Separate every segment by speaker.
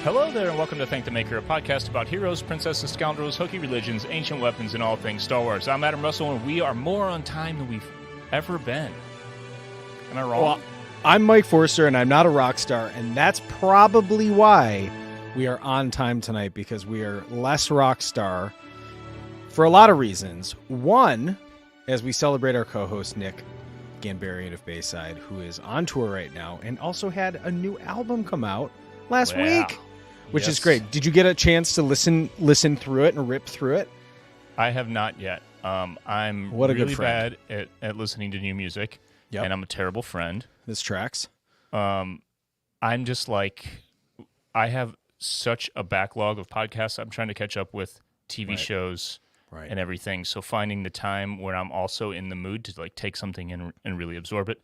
Speaker 1: Hello there, and welcome to Thank the Maker, a podcast about heroes, princesses, scoundrels, hooky religions, ancient weapons, and all things Star Wars. I'm Adam Russell, and we are more on time than we've ever been. Am I wrong?
Speaker 2: Well, I'm Mike Forster, and I'm not a rock star, and that's probably why we are on time tonight, because we are less rock star for a lot of reasons. One, as we celebrate our co-host, Nick Gambarian of Bayside, who is on tour right now, and also had a new album come out last week. Which is great. Did you get a chance to listen through it and rip through it?
Speaker 1: I have not yet. I'm really bad at listening to new music, and I'm a terrible friend.
Speaker 2: This tracks.
Speaker 1: I'm just like, I have such a backlog of podcasts I'm trying to catch up with, TV shows and everything. So finding the time where I'm also in the mood to like take something in and really absorb it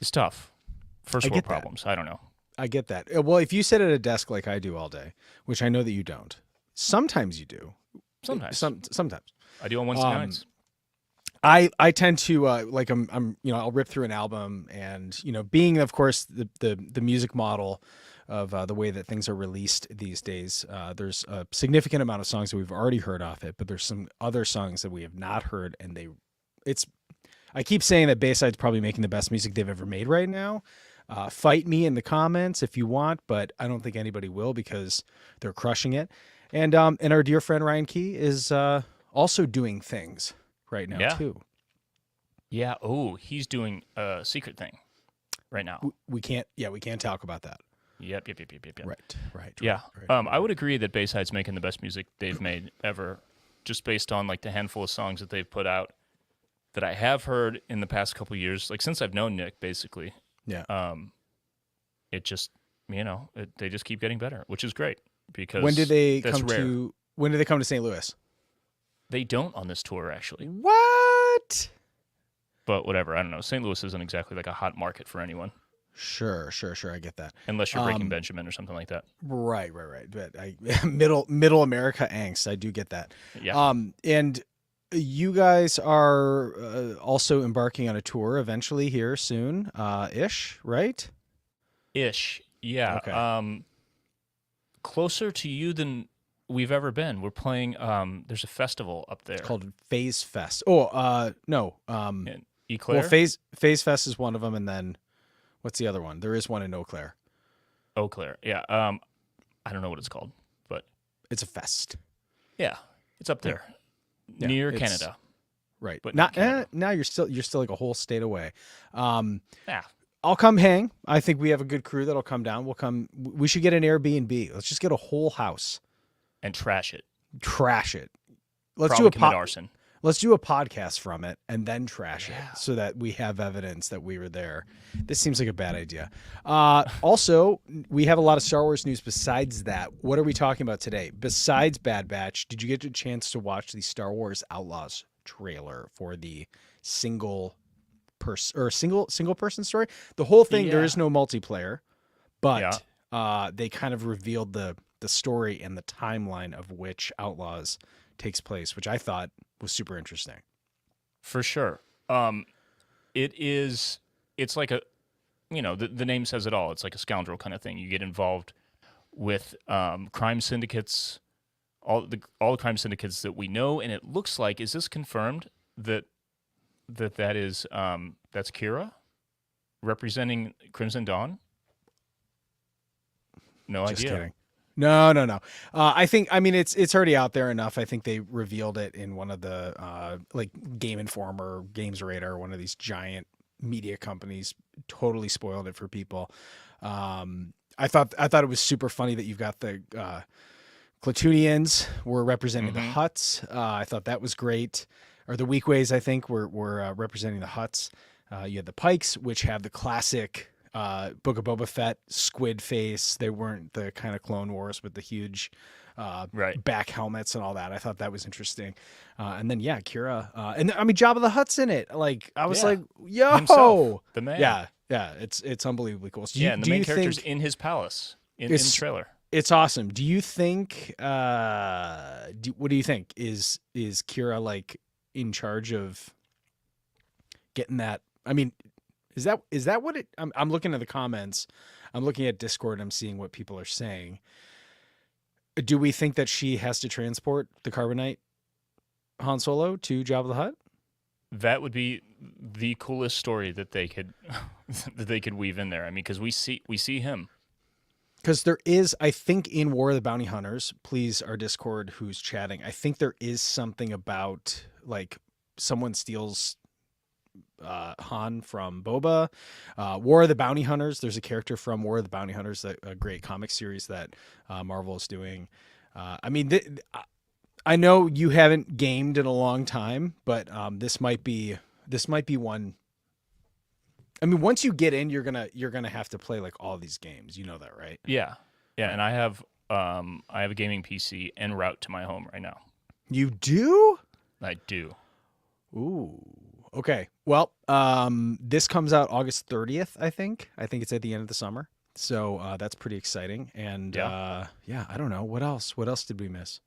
Speaker 1: is tough. First world problems. I don't know.
Speaker 2: I get that. Well, if you sit at a desk like I do all day, which I know that you don't, sometimes you do. Sometimes.
Speaker 1: I do on Wednesday nights.
Speaker 2: I tend to I'll rip through an album, and being of course the music model of the way that things are released these days, there's a significant amount of songs that we've already heard off it, but there's some other songs that we have not heard, and I keep saying that Bayside's probably making the best music they've ever made right now. Fight me in the comments if you want, but I don't think anybody will, because they're crushing it. And our dear friend Ryan Key is also doing things right now too.
Speaker 1: Yeah. Oh, he's doing a secret thing right now.
Speaker 2: We can't talk about that.
Speaker 1: Yep.
Speaker 2: Right.
Speaker 1: Yeah. I would agree that Bayside's making the best music they've made ever, just based on like the handful of songs that they've put out that I have heard in the past couple of years, like since I've known Nick, basically.
Speaker 2: Yeah.
Speaker 1: It just, they just keep getting better, which is great, because
Speaker 2: when did they come to St. Louis?
Speaker 1: They don't on this tour, actually.
Speaker 2: What?
Speaker 1: But whatever, I don't know. St. Louis isn't exactly like a hot market for anyone.
Speaker 2: Sure. I get that.
Speaker 1: Unless you're Breaking Benjamin or something like that.
Speaker 2: Right. But middle America angst. I do get that.
Speaker 1: Yeah.
Speaker 2: And you guys are also embarking on a tour eventually here soon, ish, right?
Speaker 1: Ish, yeah.
Speaker 2: Okay.
Speaker 1: Closer to you than we've ever been. We're playing. There's a festival up there.
Speaker 2: It's called Phase Fest. Oh, no.
Speaker 1: Eclair?
Speaker 2: Well, Phase Fest is one of them, and then what's the other one? There is one in Eau Claire.
Speaker 1: Eau Claire, yeah. I don't know what it's called, but
Speaker 2: it's a fest.
Speaker 1: Yeah, it's up there. Yeah. Near Canada,
Speaker 2: right?
Speaker 1: But
Speaker 2: now you're still like a whole state away.
Speaker 1: Yeah,
Speaker 2: I'll come hang. I think we have a good crew that'll come down. We should get an Airbnb. Let's just get a whole house
Speaker 1: and trash it.
Speaker 2: Let's
Speaker 1: probably commit arson.
Speaker 2: Let's do a podcast from it and then trash it, so that we have evidence that we were there. This seems like a bad idea. Also, we have a lot of Star Wars news besides that. What are we talking about today? Besides Bad Batch, did you get a chance to watch the Star Wars Outlaws trailer for the single person story? The whole thing, there is no multiplayer, but they kind of revealed the story and the timeline of which Outlaws takes place, which I thought was super interesting.
Speaker 1: For sure. It's like a, the name says it all. It's like a scoundrel kind of thing. You get involved with crime syndicates, all the crime syndicates that we know, and it looks like, is this confirmed that is that's Kira representing Crimson Dawn? No
Speaker 2: Just
Speaker 1: idea.
Speaker 2: Kidding. No. It's already out there enough. I think they revealed it in one of the like Game Informer, Games Radar, one of these giant media companies. Totally spoiled it for people. I thought it was super funny that you've got the Clatoonians were representing the Hutts. I thought that was great. Or the Weekways, I think, were representing the Hutts. You had the Pikes, which have the classic Book of Boba Fett squid face. They weren't the kind of Clone Wars with the huge back helmets and all that. I thought that was interesting. And then Kira, and Jabba the Hutt's in it. Like I was like, yo,
Speaker 1: himself, the man.
Speaker 2: Yeah, it's unbelievely cool. So
Speaker 1: and the main character's in his palace in the trailer.
Speaker 2: It's awesome. Do you think? What do you think? Is Kira like in charge of getting that? I mean, is that what it? I'm looking at the comments. I'm looking at Discord. I'm seeing what people are saying. Do we think that she has to transport the carbonite Han Solo to Jabba the Hutt?
Speaker 1: That would be the coolest story that they could that they could weave in there. I mean, because we see him.
Speaker 2: Because there is, I think, in War of the Bounty Hunters, please, our Discord who's chatting, I think there is something about, like, someone steals Han from Boba. War of the Bounty Hunters, there's a character from War of the Bounty Hunters, a great comic series that Marvel is doing. I mean, I know you haven't gamed in a long time, but this might be one. I mean, once you get in, you're gonna have to play like all these games. You know that, right?
Speaker 1: Yeah, yeah. And I have a gaming PC en route to my home right now.
Speaker 2: You do?
Speaker 1: I do.
Speaker 2: Ooh. Okay. Well, this comes out August 30th. I think it's at the end of the summer. So that's pretty exciting. And yeah, I don't know what else. What else did we miss?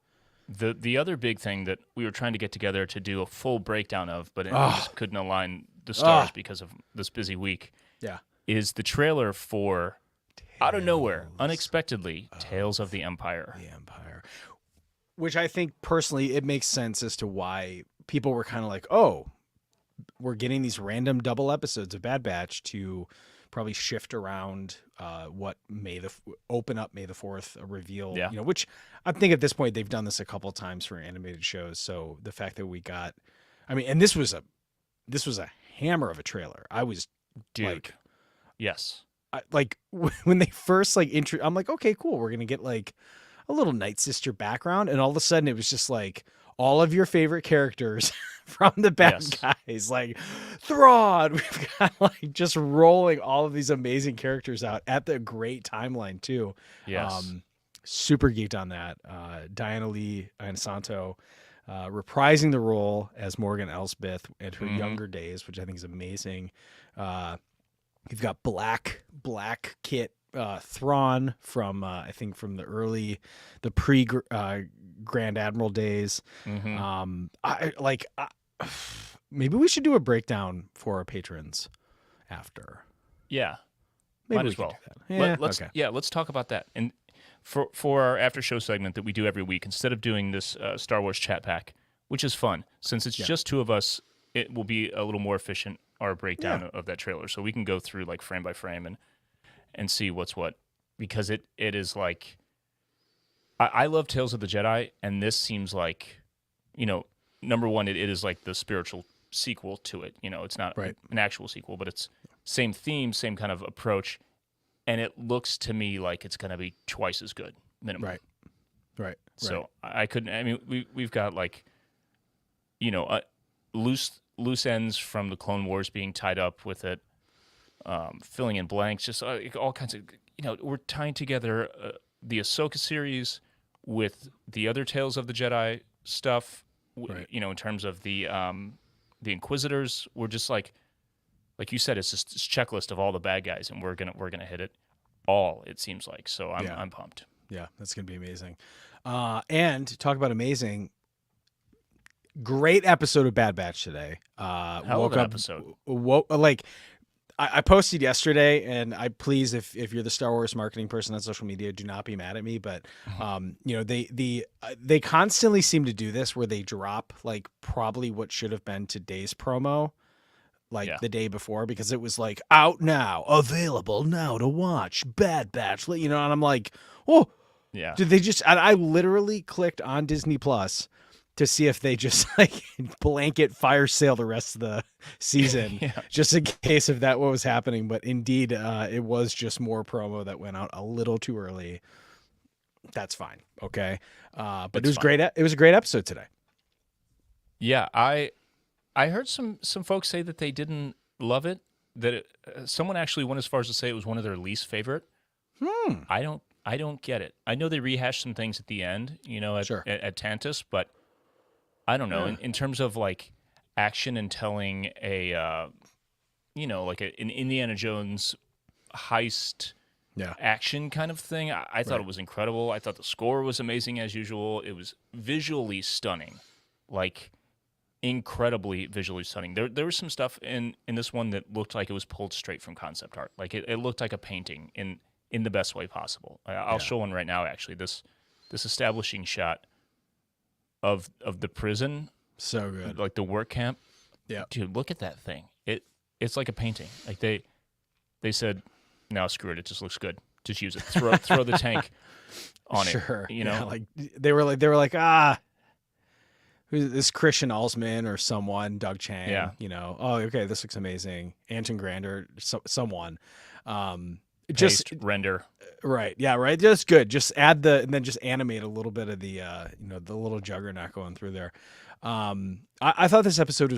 Speaker 1: The other big thing that we were trying to get together to do a full breakdown of, but it just couldn't align the stars because of this busy week.
Speaker 2: Yeah.
Speaker 1: Is the trailer for out of nowhere, unexpectedly, Tales of the Empire.
Speaker 2: The Empire. Which I think personally it makes sense as to why people were kind of like, oh, we're getting these random double episodes of Bad Batch to probably shift around what open up May the 4th, a reveal,
Speaker 1: Yeah.
Speaker 2: Which I think at this point they've done this a couple of times for animated shows. So the fact that we got, I mean, and this was a hammer of a trailer. I was like,
Speaker 1: yes.
Speaker 2: Like when they first like I'm like, okay, cool. We're going to get like a little Night Sister background. And all of a sudden it was just like all of your favorite characters from the bad guys, like Thrawn. We've got like just rolling all of these amazing characters out at the great timeline too.
Speaker 1: Yes.
Speaker 2: Super geeked on that. Diana Lee Inosanto reprising the role as Morgan Elsbeth at her younger days, which I think is amazing. You've got Black Kit Thrawn from I think from the pre Grand Admiral days. Maybe we should do a breakdown for our patrons after.
Speaker 1: Yeah,
Speaker 2: maybe
Speaker 1: might
Speaker 2: we
Speaker 1: as
Speaker 2: can
Speaker 1: well.
Speaker 2: do that.
Speaker 1: Yeah, let's talk about that. And for our after show segment that we do every week, instead of doing this Star Wars chat pack, which is fun, since it's just two of us, it will be a little more efficient, our breakdown of that trailer. So we can go through like frame by frame and see what's what, because it is like, I love Tales of the Jedi, and this seems like, number one, it is like the spiritual sequel to it. It's not an actual sequel, but it's same theme, same kind of approach, and it looks to me like it's going to be twice as good, minimum.
Speaker 2: Right.
Speaker 1: So I couldn't. I mean, we've got like, loose ends from the Clone Wars being tied up with it, filling in blanks, just all kinds of. We're tying together the Ahsoka series with the other Tales of the Jedi stuff. In terms of the Inquisitors, we're just like you said, it's just this checklist of all the bad guys, and we're gonna hit it all. It seems like so. I'm pumped.
Speaker 2: Yeah, that's gonna be amazing. And talk about amazing. Great episode of Bad Batch today.
Speaker 1: Hell of an episode.
Speaker 2: I posted yesterday, and please, if you're the Star Wars marketing person on social media, do not be mad at me. But they constantly seem to do this where they drop like probably what should have been today's promo, the day before, because it was like out now, available now to watch, Bad Batch. And I'm like, oh yeah. Did they just? I literally clicked on Disney Plus to see if they just like blanket fire sale the rest of the season, just in case of that what was happening. But indeed, it was just more promo that went out a little too early. That's fine, okay. But it was great. It was a great episode today.
Speaker 1: Yeah, I heard some folks say that they didn't love it. That someone actually went as far as to say it was one of their least favorite. I don't get it. I know they rehashed some things at the end, at Tantus, but I don't know. In terms of like action and telling an Indiana Jones heist action kind of thing, I thought it was incredible. I thought the score was amazing as usual. It was visually stunning, like incredibly visually stunning. There was some stuff in this one that looked like it was pulled straight from concept art. Like it looked like a painting in the best way possible. I'll show one right now. Actually, this this establishing shot of the prison,
Speaker 2: So good.
Speaker 1: like the work camp.
Speaker 2: Yeah.
Speaker 1: Dude, look at that thing. It's like a painting. Like they said, no, screw it. It just looks good. Just use it. Throw the tank on
Speaker 2: Sure.
Speaker 1: it. You know,
Speaker 2: Yeah, like they were like, who's this Christian Alsman or someone, Doug Chang,
Speaker 1: Yeah.
Speaker 2: you know, oh, okay, this looks amazing. Anton Grander, someone.
Speaker 1: paste, render.
Speaker 2: Right. Yeah, right. Just good. Just add and then just animate a little bit of the the little juggernaut going through there. I thought this episode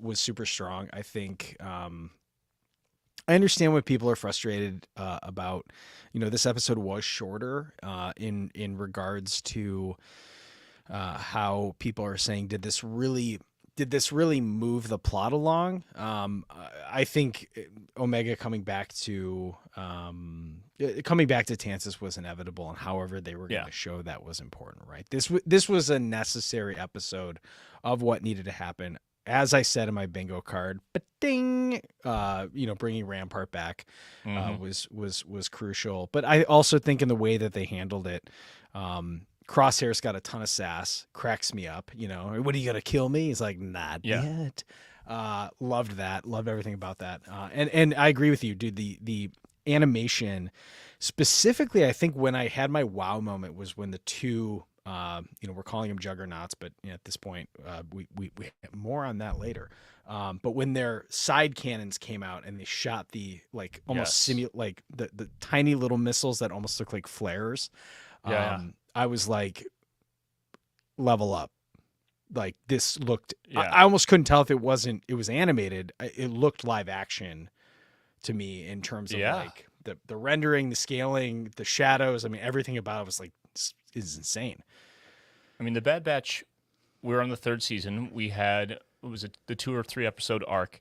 Speaker 2: was super strong. I think I understand what people are frustrated about. This episode was shorter in regards to how people are saying, did this really move the plot along? I think Omega coming back to Tansis was inevitable, and however they were going to show that was important, right? This was a necessary episode of what needed to happen. As I said in my bingo card, but ding, bringing Rampart back was crucial. But I also think in the way that they handled it, Crosshair's got a ton of sass, cracks me up. What are you gonna kill me? He's like, not yet. Loved that. Loved everything about that. And I agree with you, dude. The animation, specifically, I think when I had my wow moment was when the two, we're calling them juggernauts, but at this point, we more on that later. But when their side cannons came out and they shot the almost like the tiny little missiles that almost look like flares. I was like, level up. Like this looked, I almost couldn't tell if it was animated. It looked live action to me in terms of like the rendering, the scaling, the shadows. I mean, everything about it was like, is insane.
Speaker 1: I mean, the Bad Batch, we're on the third season. We had, the 2 or 3 episode arc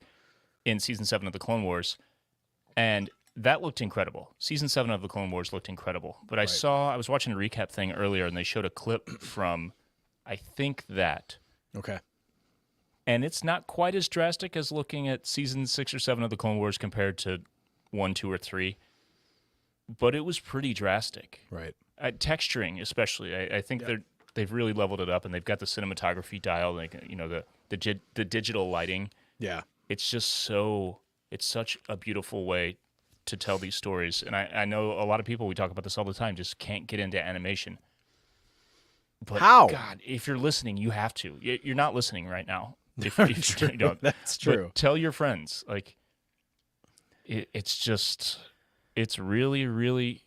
Speaker 1: in season 7 of the Clone Wars. And that looked incredible. Season 7 of the Clone Wars looked incredible. But I was watching a recap thing earlier, and they showed a clip from, I think that.
Speaker 2: Okay.
Speaker 1: And it's not quite as drastic as looking at season 6 or 7 of the Clone Wars compared to 1, 2, or 3. But it was pretty drastic.
Speaker 2: Right.
Speaker 1: Texturing, especially. I think they've really leveled it up, and they've got the cinematography dial, like the digital lighting.
Speaker 2: Yeah.
Speaker 1: It's just it's such a beautiful way to tell these stories. And I know a lot of people, we talk about this all the time, just can't get into animation. But
Speaker 2: how?
Speaker 1: God, if you're listening, you have to. You're not listening right now. If
Speaker 2: you don't. That's true.
Speaker 1: But tell your friends. Like, it's really, really,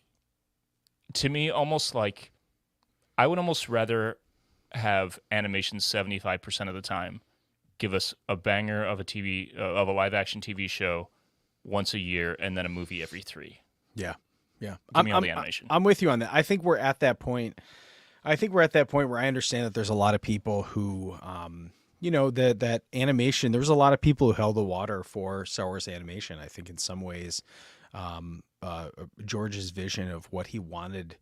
Speaker 1: to me, almost like, I would almost rather have animation 75% of the time give us a banger of a live action TV show once a year, and then a movie every 3.
Speaker 2: Yeah.
Speaker 1: Give me all the animation.
Speaker 2: I'm with you on that. I think we're at that point. Where I understand that there's a lot of people who, that animation. There's a lot of people who held the water for Star Wars animation. I think in some ways, George's vision of what he wanted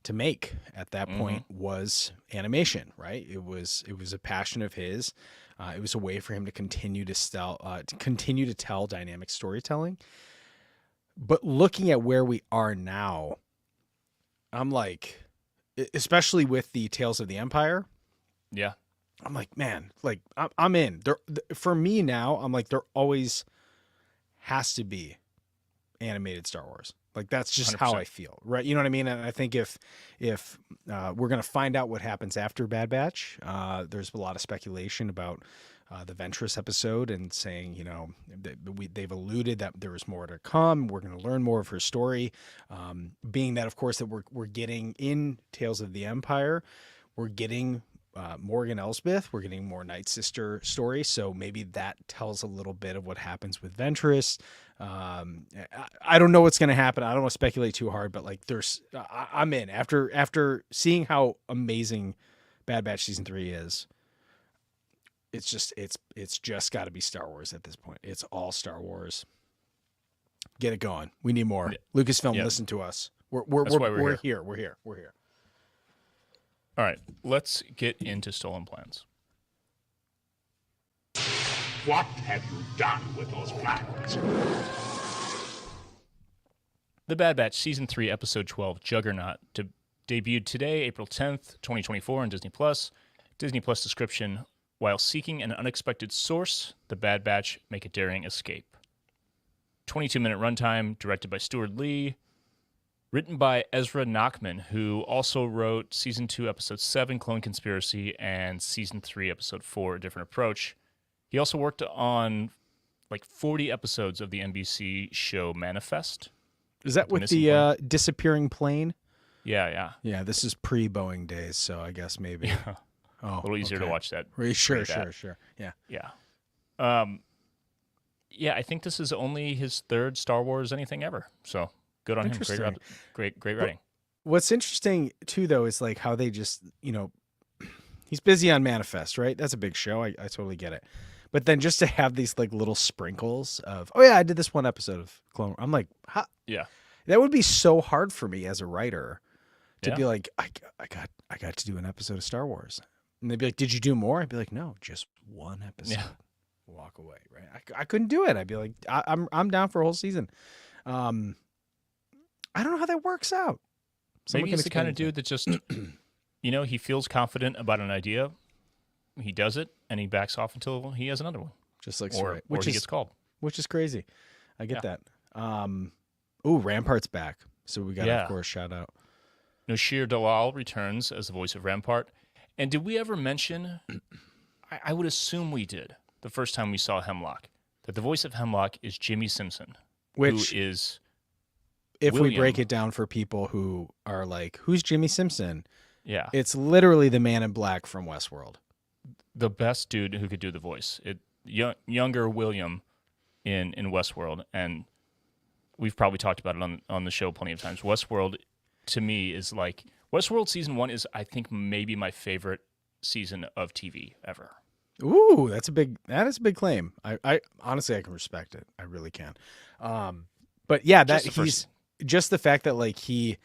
Speaker 2: to make at that point was animation, right? It was a passion of his. It was a way for him to continue to tell dynamic storytelling. But looking at where we are now, I'm like, especially with the Tales of the Empire.
Speaker 1: Yeah.
Speaker 2: I'm like, man, like I'm in there. For me now, I'm like, there always has to be animated Star Wars. Like that's just
Speaker 1: 100%.
Speaker 2: How I feel, right? You know what I mean? And I think if we're gonna find out what happens after Bad Batch, there's a lot of speculation about the Ventress episode and saying, they've alluded that there was more to come. We're going to learn more of her story, being that, of course, that we're getting in Tales of the Empire, we're getting Morgan Elsbeth, we're getting more Night Sister story. So maybe that tells a little bit of what happens with Ventress. I don't know what's going to happen. I don't want to speculate too hard, but like I'm in after seeing how amazing Bad Batch season 3 is. It's just got to be Star Wars at this point. It's all Star Wars. Get it going. We need more. Yeah. Lucasfilm, listen to us. We're here. We're here.
Speaker 1: All right, let's get into Stolen Plans.
Speaker 3: What have you done with those plans?
Speaker 1: The Bad Batch, Season 3, Episode 12, Juggernaut, to Debuted today, April 10th, 2024 on Disney Plus. Disney Plus description: while seeking an unexpected source, the Bad Batch make a daring escape. 22-minute runtime, directed by Stuart Lee. Written by Ezra Nachman, who also wrote Season 2, Episode 7, Clone Conspiracy, and Season 3, Episode 4, A Different Approach. He also worked on like 40 episodes of the NBC show Manifest.
Speaker 2: Is that with the disappearing plane?
Speaker 1: Yeah.
Speaker 2: Yeah, this is pre-Boeing days, so I guess maybe.
Speaker 1: Yeah.
Speaker 2: Oh,
Speaker 1: a little easier to watch that.
Speaker 2: Sure. Yeah.
Speaker 1: Yeah. Yeah, I think this is only his third Star Wars anything ever. So good on him. Great writing.
Speaker 2: What's interesting too, though, is like how they just, he's busy on Manifest, right? That's a big show. I totally get it. But then just to have these like little sprinkles of, oh yeah, I did this one episode of Clone Wars. I'm like, how?
Speaker 1: Yeah,
Speaker 2: that would be so hard for me as a writer to be like, I got to do an episode of Star Wars. And they'd be like, did you do more? I'd be like, no, just one episode. Yeah. Walk away, right? I couldn't do it. I'd be like, I'm down for a whole season. I don't know how that works out.
Speaker 1: Maybe he's the kind of dude that just, he feels confident about an idea. He does it, and he backs off until he has another one.
Speaker 2: Just like
Speaker 1: or he gets called.
Speaker 2: Which is crazy. I get that. Ooh, Rampart's back. So we got to, of course, shout out.
Speaker 1: Noshir Dalal returns as the voice of Rampart. And did we ever mention, I would assume we did, the first time we saw Hemlock, that the voice of Hemlock is Jimmy Simpson,
Speaker 2: which
Speaker 1: who is
Speaker 2: if
Speaker 1: William.
Speaker 2: We break it down for people who are like, who's Jimmy Simpson?
Speaker 1: Yeah.
Speaker 2: It's literally the man in black from Westworld.
Speaker 1: The best dude who could do the voice. Younger William in Westworld, and we've probably talked about it on the show plenty of times. Westworld, to me, is like, Westworld Season 1 is, I think, maybe my favorite season of TV ever.
Speaker 2: Ooh, that is a big claim. I honestly, I can respect it. I really can. But yeah, just the fact that like he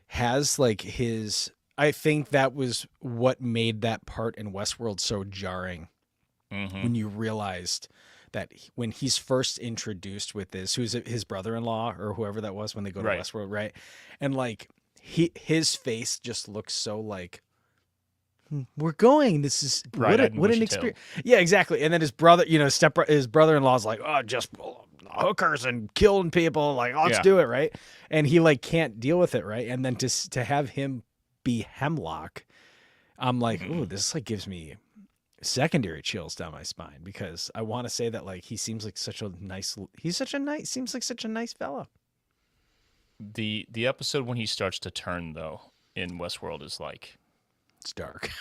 Speaker 2: has like his, I think that was what made that part in Westworld so jarring. Mm-hmm. When you realized that when he's first introduced with this, who's his brother-in-law or whoever that was when they go to Westworld, right? And like his face just looks so like, we're going. This is what an experience. Yeah, exactly. And then his brother, his brother-in-law's like, oh, just hookers and killing people. Like, let's do it, right? And he like can't deal with it, right? And then to have him be Hemlock, I'm like, ooh, this like gives me secondary chills down my spine because I want to say that like he seems like such a nice fella.
Speaker 1: The episode when he starts to turn though in Westworld is like,
Speaker 2: it's dark.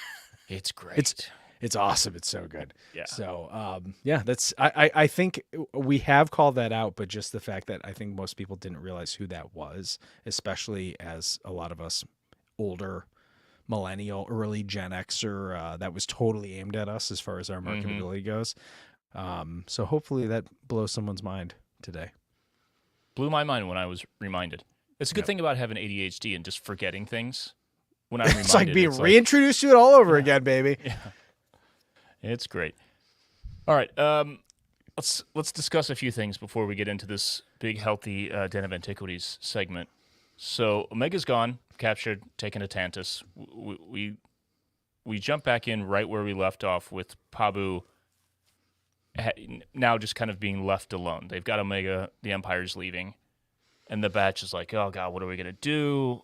Speaker 1: It's great.
Speaker 2: It's awesome. It's so good.
Speaker 1: Yeah.
Speaker 2: So that's I think we have called that out, but just the fact that I think most people didn't realize who that was, especially as a lot of us older millennial, early Gen Xer, that was totally aimed at us as far as our marketability goes. So hopefully that blows someone's mind today.
Speaker 1: Blew my mind when I was reminded. It's a good thing about having ADHD and just forgetting things. When I'm reminded,
Speaker 2: it's like being reintroduced to it all over again, baby.
Speaker 1: Yeah. It's great. All right, let's discuss a few things before we get into this big, healthy Den of Antiquities segment. So Omega's gone, captured, taken to Tantus. We jump back in right where we left off with Pabu now just kind of being left alone. They've got Omega, the Empire's leaving, and the Batch is like, oh God, what are we gonna do?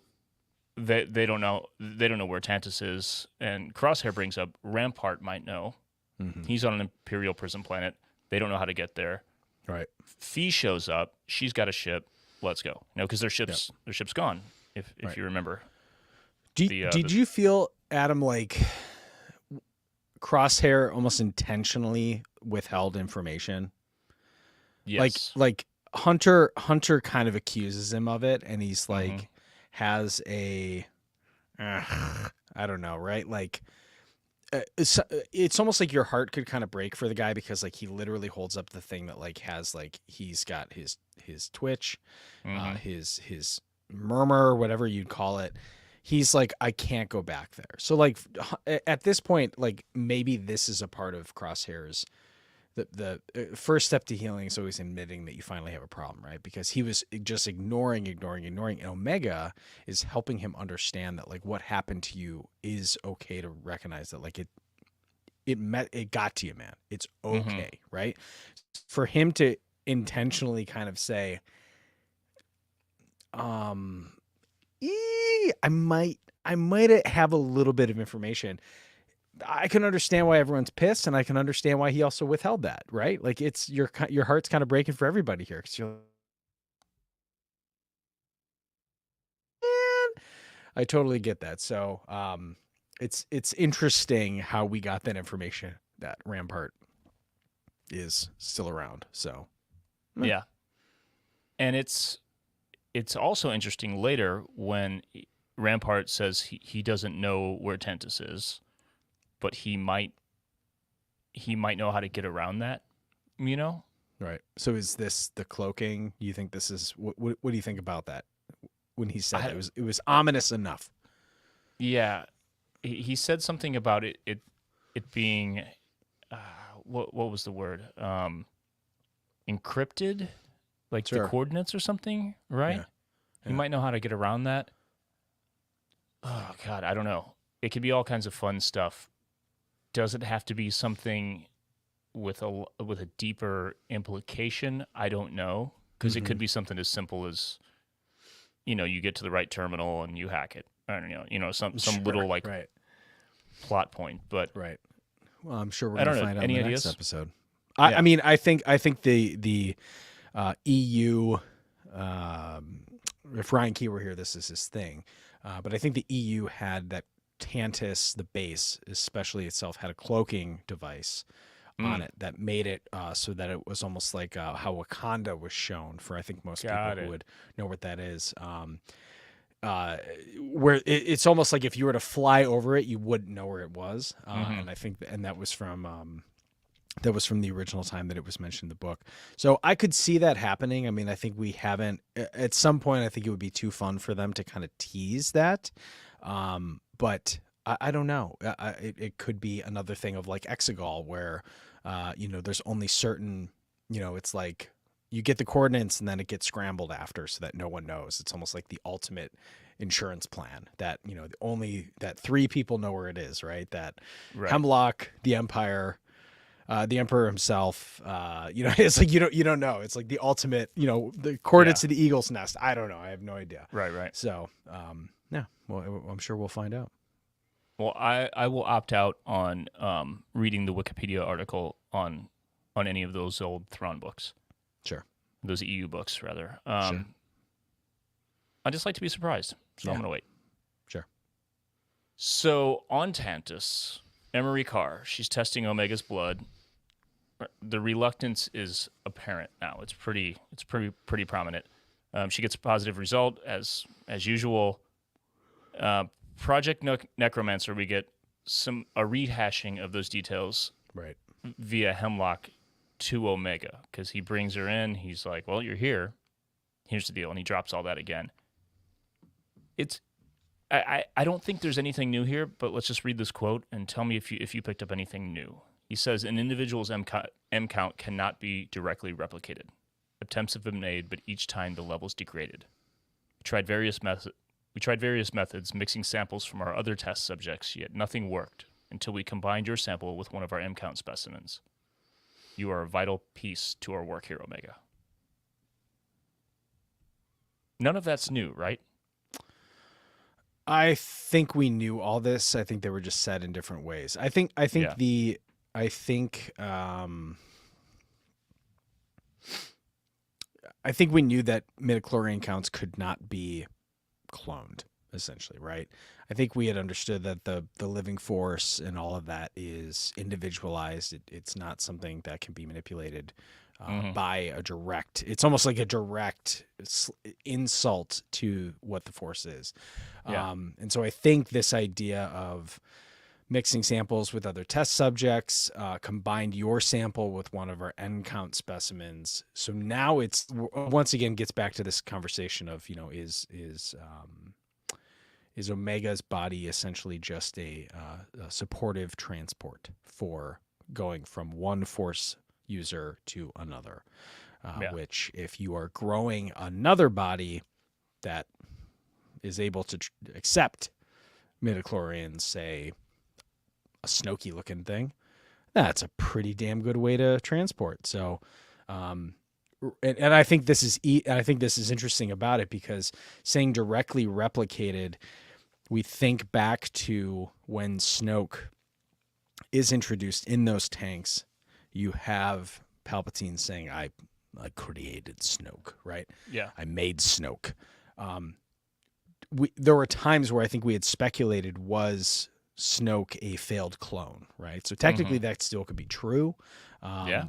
Speaker 1: They don't know where Tantus is, and Crosshair brings up Rampart might know. Mm-hmm. He's on an Imperial prison planet. They don't know how to get there.
Speaker 2: Right.
Speaker 1: Fee shows up. She's got a ship. Let's go. Because their ship's gone. If you remember.
Speaker 2: Did you feel, Adam, like Crosshair almost intentionally withheld information?
Speaker 1: Yes.
Speaker 2: Like Hunter kind of accuses him of it, and he's like. Has a, I don't know, right? Like, it's almost like your heart could kind of break for the guy because like he literally holds up the thing that like has like he's got his twitch, his murmur, whatever you'd call it. He's like, I can't go back there. So like at this point, like maybe this is a part of Crosshair's the first step to healing is always admitting that you finally have a problem, right? Because he was just ignoring, and Omega is helping him understand that like what happened to you is okay to recognize that like it got to you, man. It's okay, right? For him to intentionally kind of say, I might have a little bit of information. I can understand why everyone's pissed, and I can understand why he also withheld that, right? Like it's your heart's kind of breaking for everybody here, because you're, man, I totally get that. So, it's interesting how we got that information that Rampart is still around. So,
Speaker 1: Yeah. And it's also interesting later when Rampart says he doesn't know where Tantus is, but he might know how to get around that, you know?
Speaker 2: right. So is this the cloaking? You think this is what do you think about that? When he said that it was ominous enough.
Speaker 1: Yeah. He said something about it being what was the word? Encrypted, like the coordinates or something, right?
Speaker 2: Yeah.
Speaker 1: He might know how to get around that. Oh God, I don't know. It could be all kinds of fun stuff. Does it have to be something with a deeper implication? I don't know, because it could be something as simple as, you get to the right terminal and you hack it. I don't know, some little like plot point. But
Speaker 2: right. Well, I'm sure we're gonna find out in the next episode.
Speaker 1: Yeah.
Speaker 2: I mean, I think the EU. If Ryan Key were here, this is his thing. But I think the EU had that Tantus, the base, especially itself, had a cloaking device on it that made it so that it was almost like how Wakanda was shown for, I think, most people who would know what that is. Where it's almost like if you were to fly over it, you wouldn't know where it was. And I think that was from the original time that it was mentioned in the book. So I could see that happening. I mean, I think we haven't at some point. I think it would be too fun for them to kind of tease that. But I don't know. It could be another thing of like Exegol where, there's only certain, it's like you get the coordinates and then it gets scrambled after so that no one knows. It's almost like the ultimate insurance plan that, only that 3 people know where it is, right? That Hemlock, the Empire, the Emperor himself, it's like you don't know. It's like the ultimate, the coordinates to the eagle's nest. I don't know. I have no idea.
Speaker 1: Right.
Speaker 2: So, yeah, well, I'm sure we'll find out.
Speaker 1: Well, I will opt out on reading the Wikipedia article on any of those old Thrawn books.
Speaker 2: Sure.
Speaker 1: Those EU books, rather.
Speaker 2: Sure.
Speaker 1: I just like to be surprised, so I'm going to wait.
Speaker 2: Sure.
Speaker 1: So, on Tantus, Emery Carr, she's testing Omega's blood. The reluctance is apparent now. It's pretty prominent. She gets a positive result as usual. Project Necromancer, we get a rehashing of those details via Hemlock to Omega, because he brings her in. He's like, well, you're here. Here's the deal. And he drops all that again. I don't think there's anything new here, but let's just read this quote and tell me if you picked up anything new. He says, an individual's M count cannot be directly replicated. Attempts have been made, but each time the level's degraded. We tried various methods, mixing samples from our other test subjects, yet nothing worked until we combined your sample with one of our M count specimens. You are a vital piece to our work here, Omega. None of that's new, right?
Speaker 2: I think we knew all this. I think they were just said in different ways. I think we knew that midichlorian counts could not be cloned, essentially, right? I think we had understood that the living force and all of that is individualized. It's not something that can be manipulated by a direct. It's almost like a direct insult to what the force is. And so I think this idea of mixing samples with other test subjects, combined your sample with one of our N count specimens. So now it's once again gets back to this conversation of, is Omega's body essentially just a supportive transport for going from one force user to another.
Speaker 1: Yeah.
Speaker 2: Which, if you are growing another body that is able to accept midichlorians, say a Snoke looking thing, that's a pretty damn good way to transport. So, and I think this is interesting about it, because saying directly replicated, we think back to when Snoke is introduced in those tanks. You have Palpatine saying, I created Snoke, right?
Speaker 1: Yeah.
Speaker 2: I made Snoke. There were times where I think we had speculated, was Snoke a failed clone, right? So technically that still could be true.
Speaker 1: Yeah.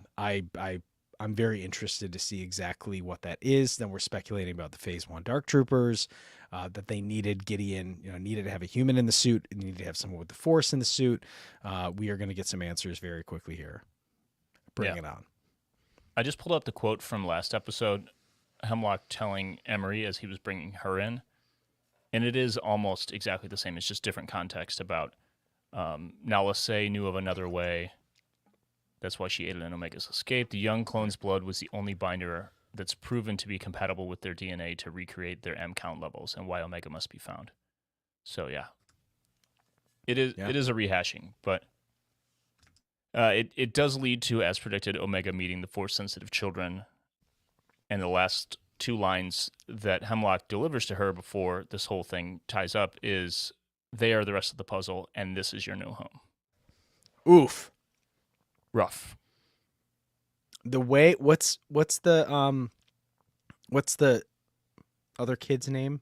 Speaker 2: I'm very interested to see exactly what that is. Then we're speculating about the Phase 1 Dark Troopers, that they needed Gideon, needed to have a human in the suit, and needed to have someone with the Force in the suit. We are going to get some answers very quickly here. Bring it on.
Speaker 1: I just pulled up the quote from last episode, Hemlock telling Emery as he was bringing her in, and it is almost exactly the same. It's just different context about Nala Se knew of another way. That's why she aided in Omega's escape. The young clone's blood was the only binder that's proven to be compatible with their DNA to recreate their M count levels, and why Omega must be found. So yeah, it is a rehashing, but it does lead to, as predicted, Omega meeting the Force-sensitive children, and the last two lines that Hemlock delivers to her before this whole thing ties up is, "They are the rest of the puzzle, and this is your new home."
Speaker 2: Oof.
Speaker 1: Rough.
Speaker 2: The way what's the other kid's name?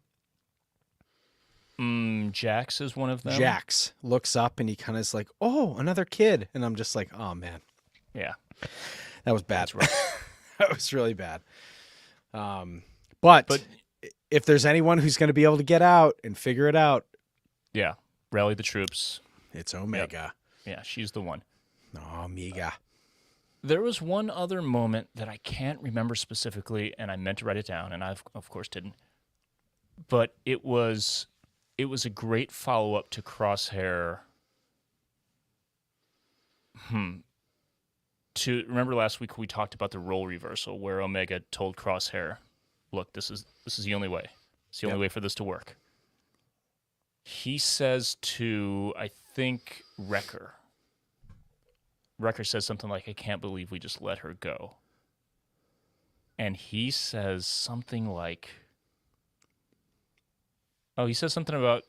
Speaker 1: Jax is one of them.
Speaker 2: Jax looks up and he kind of is like, "Oh, another kid," and I'm just like, "Oh man,
Speaker 1: Yeah.
Speaker 2: that was bad."
Speaker 1: That's rough.
Speaker 2: That was really bad. But if there's anyone who's going to be able to get out and figure it out,
Speaker 1: Yeah. Rally the troops.
Speaker 2: it's Omega.
Speaker 1: Yeah, she's the one.
Speaker 2: Omega.
Speaker 1: There was one other moment that I can't remember specifically, and I meant to write it down, and I of course didn't. But it was a great follow-up to Crosshair. Remember last week we talked about the role reversal, where Omega told Crosshair, "Look, this is the only way. It's the only way for this to work." He says to, I think, Wrecker. Wrecker says something like, "I can't believe we just let her go." And he says something like, he says something about,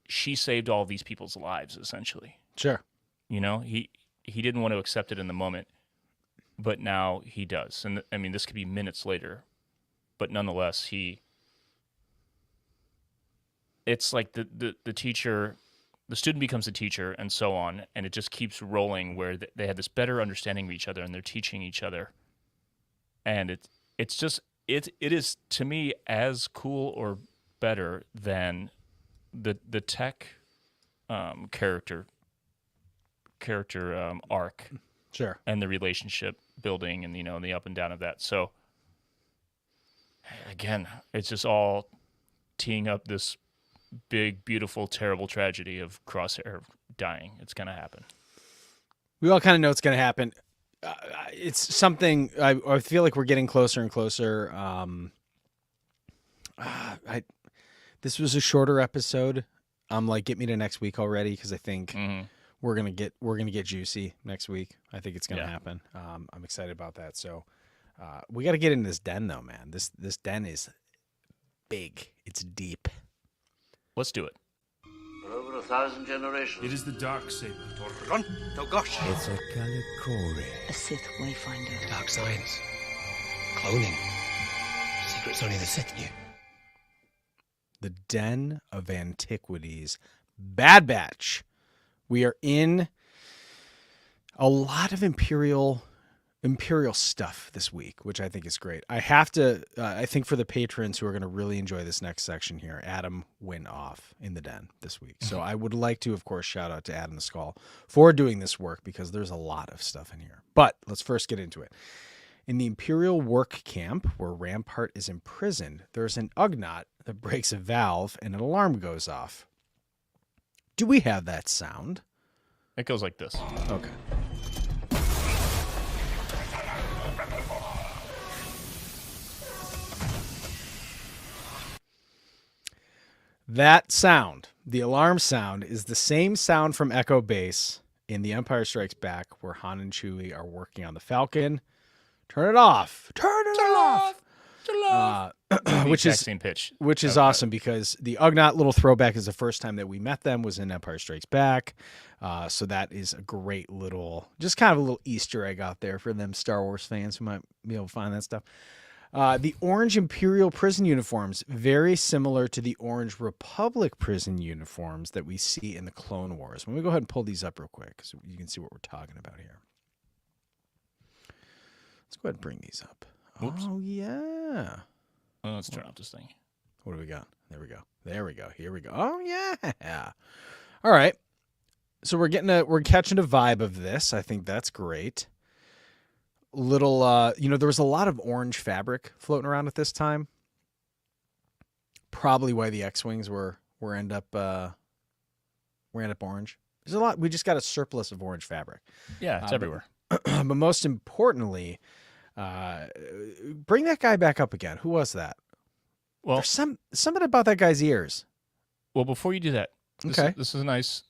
Speaker 1: she saved all these people's lives, essentially.
Speaker 2: Sure.
Speaker 1: He didn't want to accept it in the moment, but now he does. And I mean, this could be minutes later, but nonetheless, it's like the teacher, the student becomes a teacher, and so on, and it just keeps rolling, where they had this better understanding of each other, and they're teaching each other, and it is, to me, as cool or better than the tech character arc,
Speaker 2: Sure.
Speaker 1: and the relationship building, and the up and down of that. So again, it's just all teeing up this big, beautiful, terrible tragedy of Crosshair dying. It's gonna happen.
Speaker 2: We all kind of know it's going to happen. It's something I feel like we're getting closer and closer. This was a shorter episode. I'm like, get me to next week already, because I think we're gonna get juicy next week. I think it's gonna happen. I'm excited about that. So we got to get into this den, though, man. This den is big. It's deep.
Speaker 1: Let's do it.
Speaker 4: For over 1,000 generations.
Speaker 5: It is the Darksaber.
Speaker 4: Run, gosh.
Speaker 6: It's a Calicori.
Speaker 7: A Sith Wayfinder.
Speaker 6: Dark science. Cloning. Secrets only the Sith knew.
Speaker 2: The Den of Antiquities. Bad Batch. We are in a lot of Imperial stuff this week, which I think is great. I have to, I think for the patrons who are going to really enjoy this next section here, Adam went off in the den this week. So I would like to, of course, shout out to Adam the Skull for doing this work, because there's a lot of stuff in here. But let's first get into it. In the Imperial work camp, where Rampart is imprisoned, there's an Ugnaught that breaks a valve and an alarm goes off. Do we have that sound?
Speaker 1: It goes like this.
Speaker 2: Okay. That sound, the alarm sound, is the same sound from Echo Base in The Empire Strikes Back, where Han and Chewie are working on the Falcon. Turn it off. Turn it off. Which
Speaker 1: Exact
Speaker 2: is
Speaker 1: same pitch.
Speaker 2: Which is awesome because the Ugnaught little throwback is the first time that we met them was in Empire Strikes Back. So that is a great little, just kind of a little Easter egg out there for them Star Wars fans who might be able to find that stuff. The orange Imperial prison uniforms, very similar to the orange Republic prison uniforms that we see in the Clone Wars. Let me go ahead and pull these up real quick so you can see what we're talking about here. Let's go ahead and bring these up.
Speaker 1: Oops.
Speaker 2: Oh, yeah.
Speaker 1: Let's turn off this thing.
Speaker 2: What do we got? There we go. There we go. Here we go. Oh, yeah. All right. So we're catching a vibe of this. I think that's great. Little, there was a lot of orange fabric floating around at this time. Probably why the X-Wings were end up orange. There's a lot. We just got a surplus of orange fabric.
Speaker 1: Yeah, it's everywhere.
Speaker 2: But most importantly, bring that guy back up again. Who was that?
Speaker 1: Well,
Speaker 2: There's something about that guy's ears.
Speaker 1: Well, before you do that, this is a nice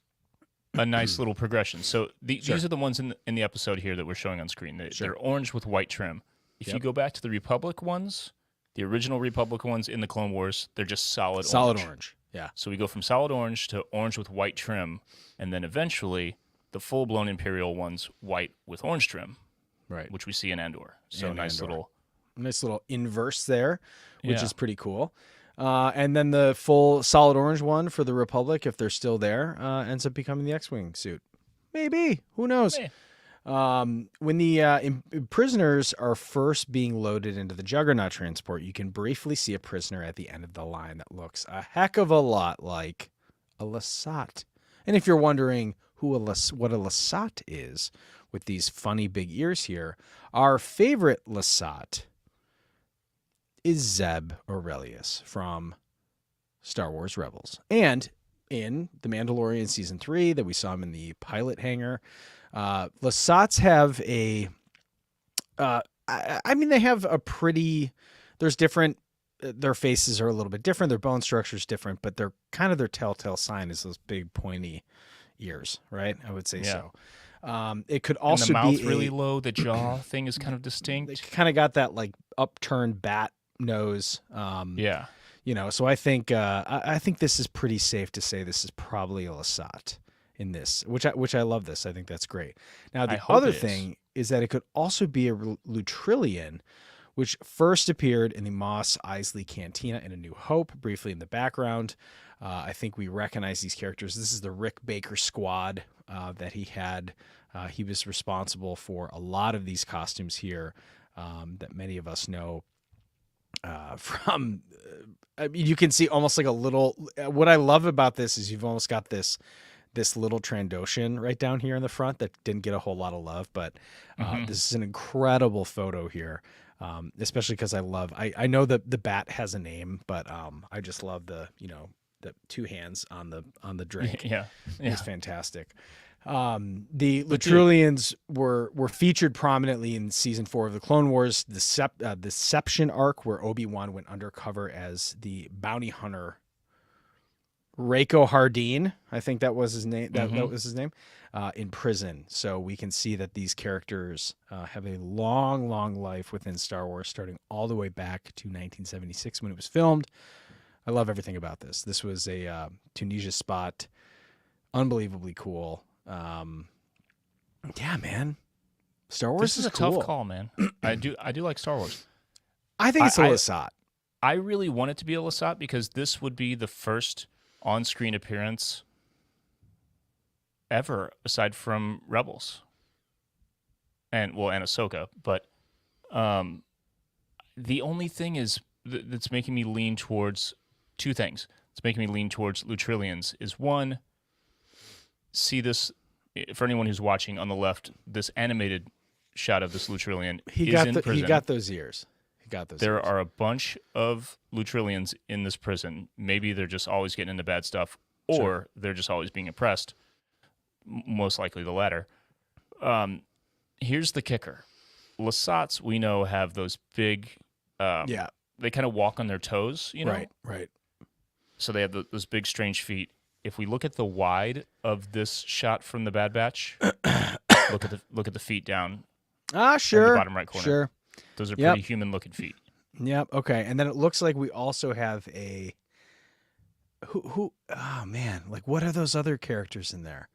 Speaker 1: little progression. So these are the ones in the episode here that we're showing on screen. They're orange with white trim. If you go back to the Republic ones, the original Republic ones in the Clone Wars, they're just solid orange.
Speaker 2: Yeah.
Speaker 1: So we go from solid orange to orange with white trim, and then eventually the full-blown Imperial ones, white with orange trim,
Speaker 2: Right.
Speaker 1: which we see in Andor. So nice little
Speaker 2: inverse there, which is pretty cool. And then the full solid orange one for the Republic, if they're still there, ends up becoming the X-Wing suit. Maybe. Who knows?
Speaker 1: Hey.
Speaker 2: When the prisoners are first being loaded into the Juggernaut transport, you can briefly see a prisoner at the end of the line that looks a heck of a lot like a Lasat. And if you're wondering what a Lasat is with these funny big ears here, our favorite Lasat is Zeb Orrelios from Star Wars Rebels. And in The Mandalorian Season 3 that we saw him in the pilot hangar, Lasats have they have a pretty, there's different, their faces are a little bit different, their bone structure is different, but they're kind of their telltale sign is those big pointy ears, right? I would say so. It could also
Speaker 1: and the mouth
Speaker 2: be
Speaker 1: really low, the jaw thing is kind of distinct.
Speaker 2: They kind of got that like upturned bat nose. So I think this is pretty safe to say this is probably a Lasat in this, which I love this. I think that's great. Now the other thing is that it could also be a Lutrilian, which first appeared in the Mos Eisley Cantina in A New Hope, briefly in the background. I think we recognize these characters. This is the Rick Baker squad that he had. He was responsible for a lot of these costumes here that many of us know from. You can see almost like a little. What I love about this is you've almost got this little Trandoshan right down here in the front that didn't get a whole lot of love, but this is an incredible photo here. Especially because I know that the bat has a name, but I just love the two hands on the drink. It's fantastic. The Lutrilians were featured prominently in season 4 of the Clone Wars, the Deception arc, where Obi-Wan went undercover as the bounty hunter Rako Hardeen. I think that was his name. That was his name. In prison. So we can see that these characters have a long, long life within Star Wars, starting all the way back to 1976 when it was filmed. I love everything about this. This was a Tunisia spot. Unbelievably cool. Yeah, man. Star Wars
Speaker 1: This is a
Speaker 2: cool.
Speaker 1: tough call, man. I do like Star Wars.
Speaker 2: I think it's a Lasat.
Speaker 1: I really want it to be a Lasat because this would be the first on-screen appearance ever, aside from Rebels and Ahsoka. But the only thing is that's making me lean towards two things. It's making me lean towards Lutrilians is one, see this, for anyone who's watching on the left, this animated shot of this Lutrilian in prison.
Speaker 2: He got those ears.
Speaker 1: There are a bunch of Lutrilians in this prison. Maybe they're just always getting into bad stuff, or they're just always being oppressed. Most likely the latter. Here's the kicker. Lasats, we know, have those big... They kind of walk on their toes, you know?
Speaker 2: Right.
Speaker 1: So they have those big strange feet. If we look at the wide of this shot from the Bad Batch, look at the feet down
Speaker 2: Sure.
Speaker 1: in the bottom right corner.
Speaker 2: Sure.
Speaker 1: Those are
Speaker 2: Yep.
Speaker 1: pretty human looking feet.
Speaker 2: Yep. Okay. And then it looks like we also have a who oh man, like what are those other characters in there?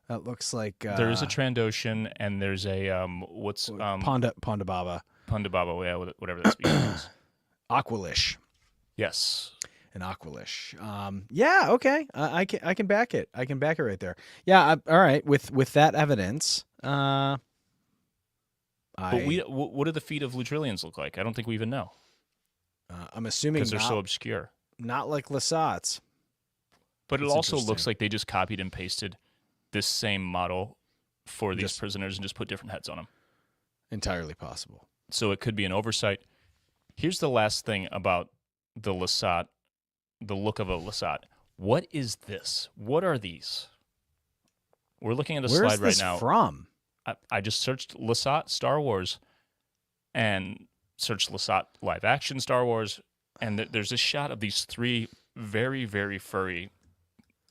Speaker 2: That looks like
Speaker 1: There is a Trandoshan and there's a
Speaker 2: Ponda Baba.
Speaker 1: Pundababa, yeah, whatever that species is.
Speaker 2: Aqualish.
Speaker 1: Yes.
Speaker 2: An Aqualish. Yeah, okay. I can back it. I can back it right there. Yeah, all right. With that evidence,
Speaker 1: But what do the feet of Ludrillians look like? I don't think we even know.
Speaker 2: I'm assuming
Speaker 1: Because they're so obscure.
Speaker 2: not like Lasat's.
Speaker 1: But it
Speaker 2: That's
Speaker 1: also
Speaker 2: interesting.
Speaker 1: looks like they just copied and pasted this same model for these
Speaker 2: Just-
Speaker 1: prisoners and just put different heads on them.
Speaker 2: Entirely possible.
Speaker 1: So it could be an oversight. Here's the last thing about the Lasat, the look of a Lasat. What is this? What are these? We're looking at the
Speaker 2: Where's
Speaker 1: slide right
Speaker 2: this
Speaker 1: now.
Speaker 2: from?
Speaker 1: I just searched Lasat Star Wars and searched Lasat live action Star Wars, and there's a shot of these three very, very furry,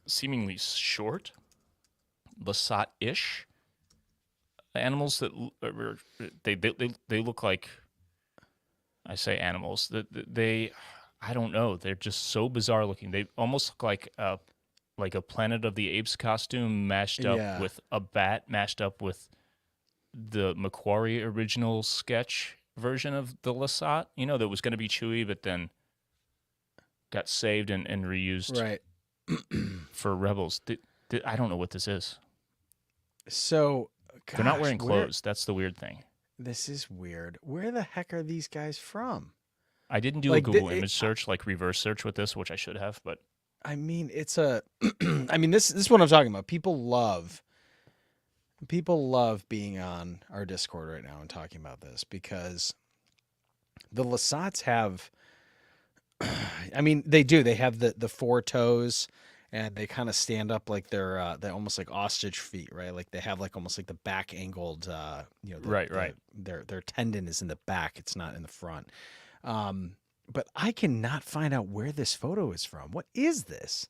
Speaker 1: seemingly short, Lasat-ish animals that they look like. I say animals. They I don't know. They're just so bizarre looking. They almost look like a Planet of the Apes costume mashed up
Speaker 2: Yeah.
Speaker 1: with a bat, mashed up with the Macquarie original sketch version of the Lasat. You know, that was going to be Chewie, but then got saved and reused
Speaker 2: Right.
Speaker 1: for Rebels. I don't know what this is.
Speaker 2: So
Speaker 1: They're not
Speaker 2: gosh,
Speaker 1: wearing clothes. That's the weird thing.
Speaker 2: This is weird. Where the heck are these guys from?
Speaker 1: I didn't do
Speaker 2: Like,
Speaker 1: a Google
Speaker 2: the-
Speaker 1: image search, like reverse search with this, which I should have, but
Speaker 2: I mean, it's a. I mean, this is what I'm talking about. People love being on our Discord right now and talking about this because the Lasats have. I mean, they do. They have the four toes, and they kind of stand up like they're almost like ostrich feet, right? Like they have like almost like the back angled.
Speaker 1: Right.
Speaker 2: Their tendon is in the back. It's not in the front. But I cannot find out where this photo is from. What is this?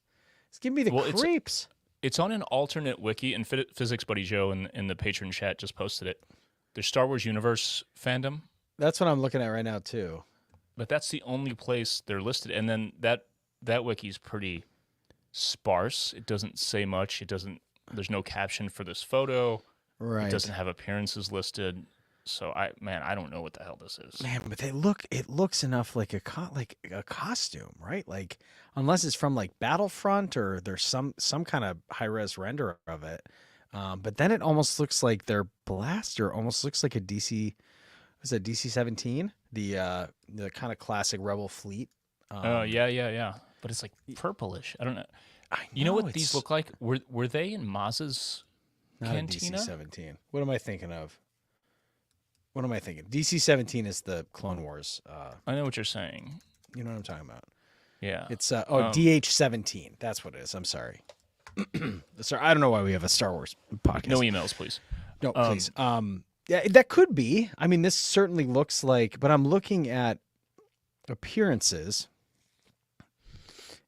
Speaker 2: It's giving me the
Speaker 1: Well,
Speaker 2: creeps.
Speaker 1: it's on an alternate wiki, and Physics Buddy Joe in the patron chat just posted it. There's Star Wars Universe fandom,
Speaker 2: That's what I'm looking at right now too.
Speaker 1: but that's the only place they're listed. And then that wiki's pretty sparse. It doesn't say much. There's no caption for this photo.
Speaker 2: Right.
Speaker 1: It doesn't have appearances listed. So I don't know what the hell this is.
Speaker 2: Man, but it looks enough like a costume, right? Like unless it's from like Battlefront or there's some kind of high res render of it. But then it almost looks like their blaster almost looks like a DC. Was that DC-17? The kind of classic Rebel fleet.
Speaker 1: Oh yeah. But it's like purplish. I don't know. You know what these
Speaker 2: it's
Speaker 1: look like? Were they in Maz's
Speaker 2: Not
Speaker 1: cantina?
Speaker 2: a DC-17. What am I thinking of? What am I thinking? DC-17 is the Clone Wars.
Speaker 1: I know what you're saying.
Speaker 2: You know what I'm talking about.
Speaker 1: Yeah.
Speaker 2: It's DH-17. That's what it is. I'm sorry. Sorry, I don't know why we have a Star Wars podcast.
Speaker 1: No emails, please.
Speaker 2: No, please. Yeah, that could be. I mean, this certainly looks like, but I'm looking at appearances,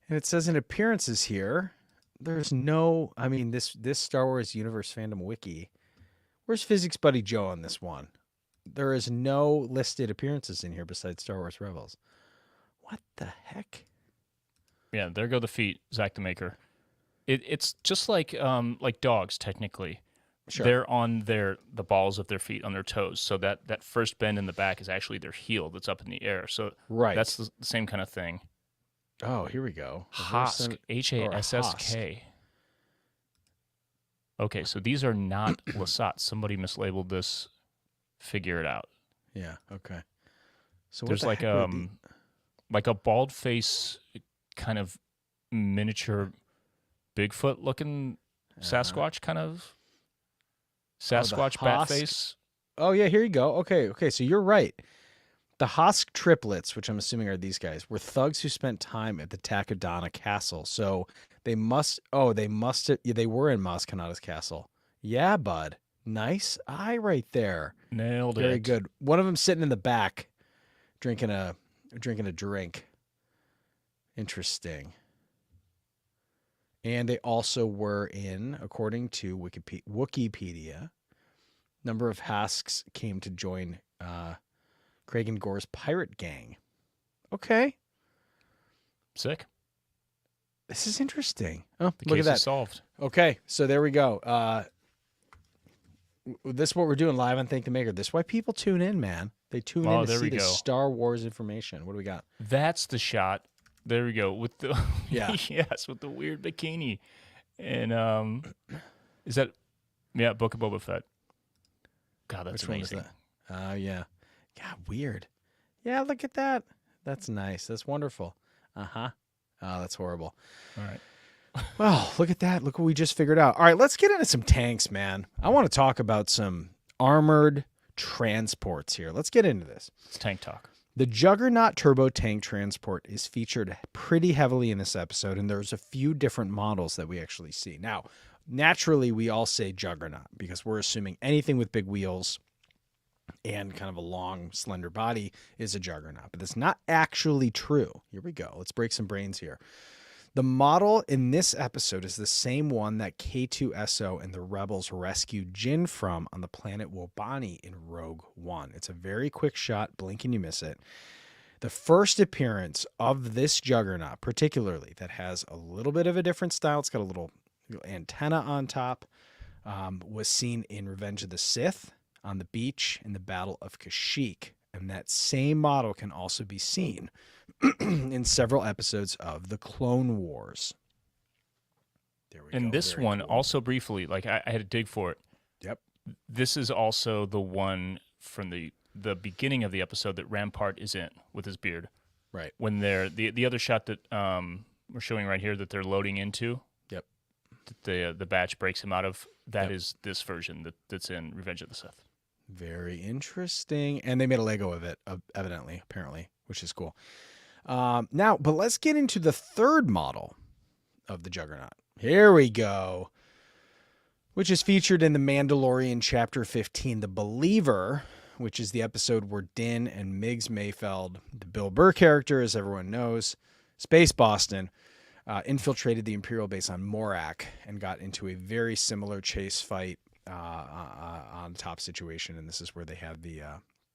Speaker 2: and it says in appearances here, there's no. I mean, this Star Wars Universe fandom wiki. Where's Physics Buddy Joe on this one? There is no listed appearances in here besides Star Wars Rebels. What the heck?
Speaker 1: Yeah, there go the feet, Zach the Maker. It's just like dogs technically.
Speaker 2: Sure.
Speaker 1: They're on the balls of their feet, on their toes. So that first bend in the back is actually their heel that's up in the air. So
Speaker 2: Right.
Speaker 1: that's the same kind of thing.
Speaker 2: Oh, here we go.
Speaker 1: Hask, Hassk. Okay, so these are not Lasat. Somebody mislabeled this. Figure it out.
Speaker 2: Yeah. Okay. So what
Speaker 1: There's
Speaker 2: the
Speaker 1: like
Speaker 2: heck would the-
Speaker 1: like a bald face, kind of miniature Bigfoot looking Sasquatch kind of Sasquatch bat
Speaker 2: husk.
Speaker 1: face.
Speaker 2: Oh yeah, here you go. Okay. So you're right. The Hask triplets, which I'm assuming are these guys, were thugs who spent time at the Takodana Castle. So they must. Oh, they must. Yeah, they were in Maz Kanata's castle. Yeah, bud. Nice eye right there.
Speaker 1: Nailed it.
Speaker 2: Very good. One of them sitting in the back, drinking a drink. Interesting. And they also were in, according to Wikipedia, number of Hasks came to join Craig and Gore's pirate gang. Okay.
Speaker 1: Sick.
Speaker 2: This is interesting. Oh,
Speaker 1: The
Speaker 2: look at
Speaker 1: case
Speaker 2: that.
Speaker 1: is solved.
Speaker 2: Okay, so there we go. This is what we're doing live on Thank the Maker. This is why people tune in, man. They tune in to
Speaker 1: there
Speaker 2: see
Speaker 1: we
Speaker 2: the
Speaker 1: go.
Speaker 2: Star Wars information. What do we got?
Speaker 1: That's the shot. There we go. With the
Speaker 2: Yeah.
Speaker 1: yes, with the weird bikini. And is that Book of Boba Fett. God, that's
Speaker 2: Which one was
Speaker 1: amazing.
Speaker 2: that? Yeah. Yeah, weird. Yeah, look at that. That's nice. That's wonderful. Uh-huh. Oh, that's horrible.
Speaker 1: All right.
Speaker 2: Well, look at that. Look what we just figured out. All right, let's get into some tanks, man. I want to talk about some armored transports here. Let's get into this.
Speaker 1: It's tank talk.
Speaker 2: The Juggernaut Turbo Tank Transport is featured pretty heavily in this episode, and there's a few different models that we actually see. Now, naturally, we all say Juggernaut because we're assuming anything with big wheels and kind of a long, slender body is a Juggernaut, but that's not actually true. Here we go. Let's break some brains here. The model in this episode is the same one that K2SO and the Rebels rescued Jyn from on the planet Wobani in Rogue One. It's a very quick shot, blink and you miss it. The first appearance of this Juggernaut, particularly, that has a little bit of a different style, it's got a little antenna on top, was seen in Revenge of the Sith on the beach in the Battle of Kashyyyk. And that same model can also be seen in several episodes of the Clone Wars. There we go.
Speaker 1: And this
Speaker 2: Very
Speaker 1: one,
Speaker 2: cool.
Speaker 1: also briefly, like I had to dig for it.
Speaker 2: Yep.
Speaker 1: This is also the one from the beginning of the episode that Rampart is in with his beard.
Speaker 2: Right.
Speaker 1: When they're the other shot that we're showing right here that they're loading into.
Speaker 2: Yep.
Speaker 1: That the batch breaks him out of. That
Speaker 2: Yep.
Speaker 1: is this version that's in Revenge of the Sith.
Speaker 2: Very interesting. And they made a Lego of it, evidently, apparently, which is cool. Now, but let's get into the third model of the Juggernaut. Here we go. Which is featured in The Mandalorian Chapter 15, The Believer, which is the episode where Din and Miggs Mayfeld, the Bill Burr character, as everyone knows, Space Boston, infiltrated the Imperial base on Morak and got into a very similar chase fight on top situation. And this is where they have the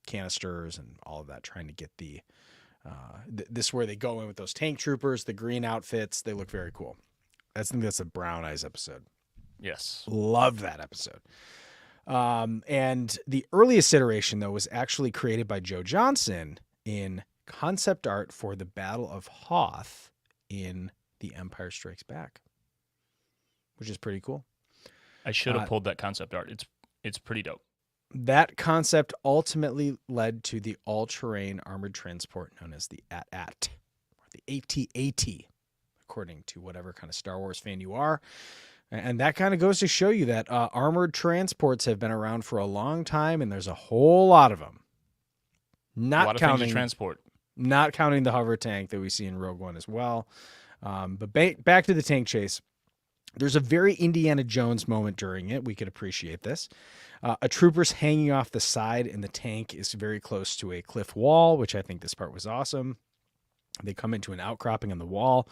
Speaker 2: canisters and all of that, trying to get the this is where they go in with those tank troopers, the green outfits. They look very cool. I think that's a Brown Eyes episode.
Speaker 1: Yes.
Speaker 2: Love that episode. And the earliest iteration, though, was actually created by Joe Johnson in concept art for the Battle of Hoth in The Empire Strikes Back, which is pretty cool.
Speaker 1: I should have pulled that concept art. It's pretty dope.
Speaker 2: That concept ultimately led to the all-terrain armored transport known as the AT-AT, or the AT-AT, according to whatever kind of Star Wars fan you are. And that kind of goes to show you that armored transports have been around for a long time, and there's a whole lot of them.
Speaker 1: A lot of things to transport.
Speaker 2: Not counting the hover tank that we see in Rogue One as well. But back to the tank chase. There's a very Indiana Jones moment during it. We could appreciate this. A trooper's hanging off the side, and the tank is very close to a cliff wall, which I think this part was awesome. They come into an outcropping on the wall.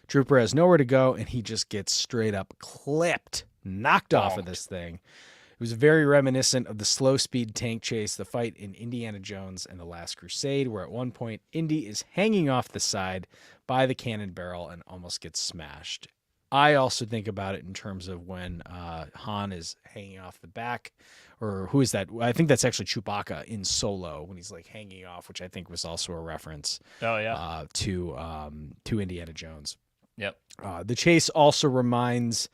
Speaker 2: Trooper has nowhere to go, and he just gets straight up clipped, knocked off of this thing. It was very reminiscent of the slow-speed tank chase, the fight in Indiana Jones and the Last Crusade, where at one point, Indy is hanging off the side by the cannon barrel and almost gets smashed. I also think about it in terms of when Han is hanging off the back, or who is that? I think that's actually Chewbacca in Solo when he's like hanging off, which I think was also a reference to Indiana Jones.
Speaker 1: Yep.
Speaker 2: The chase also reminds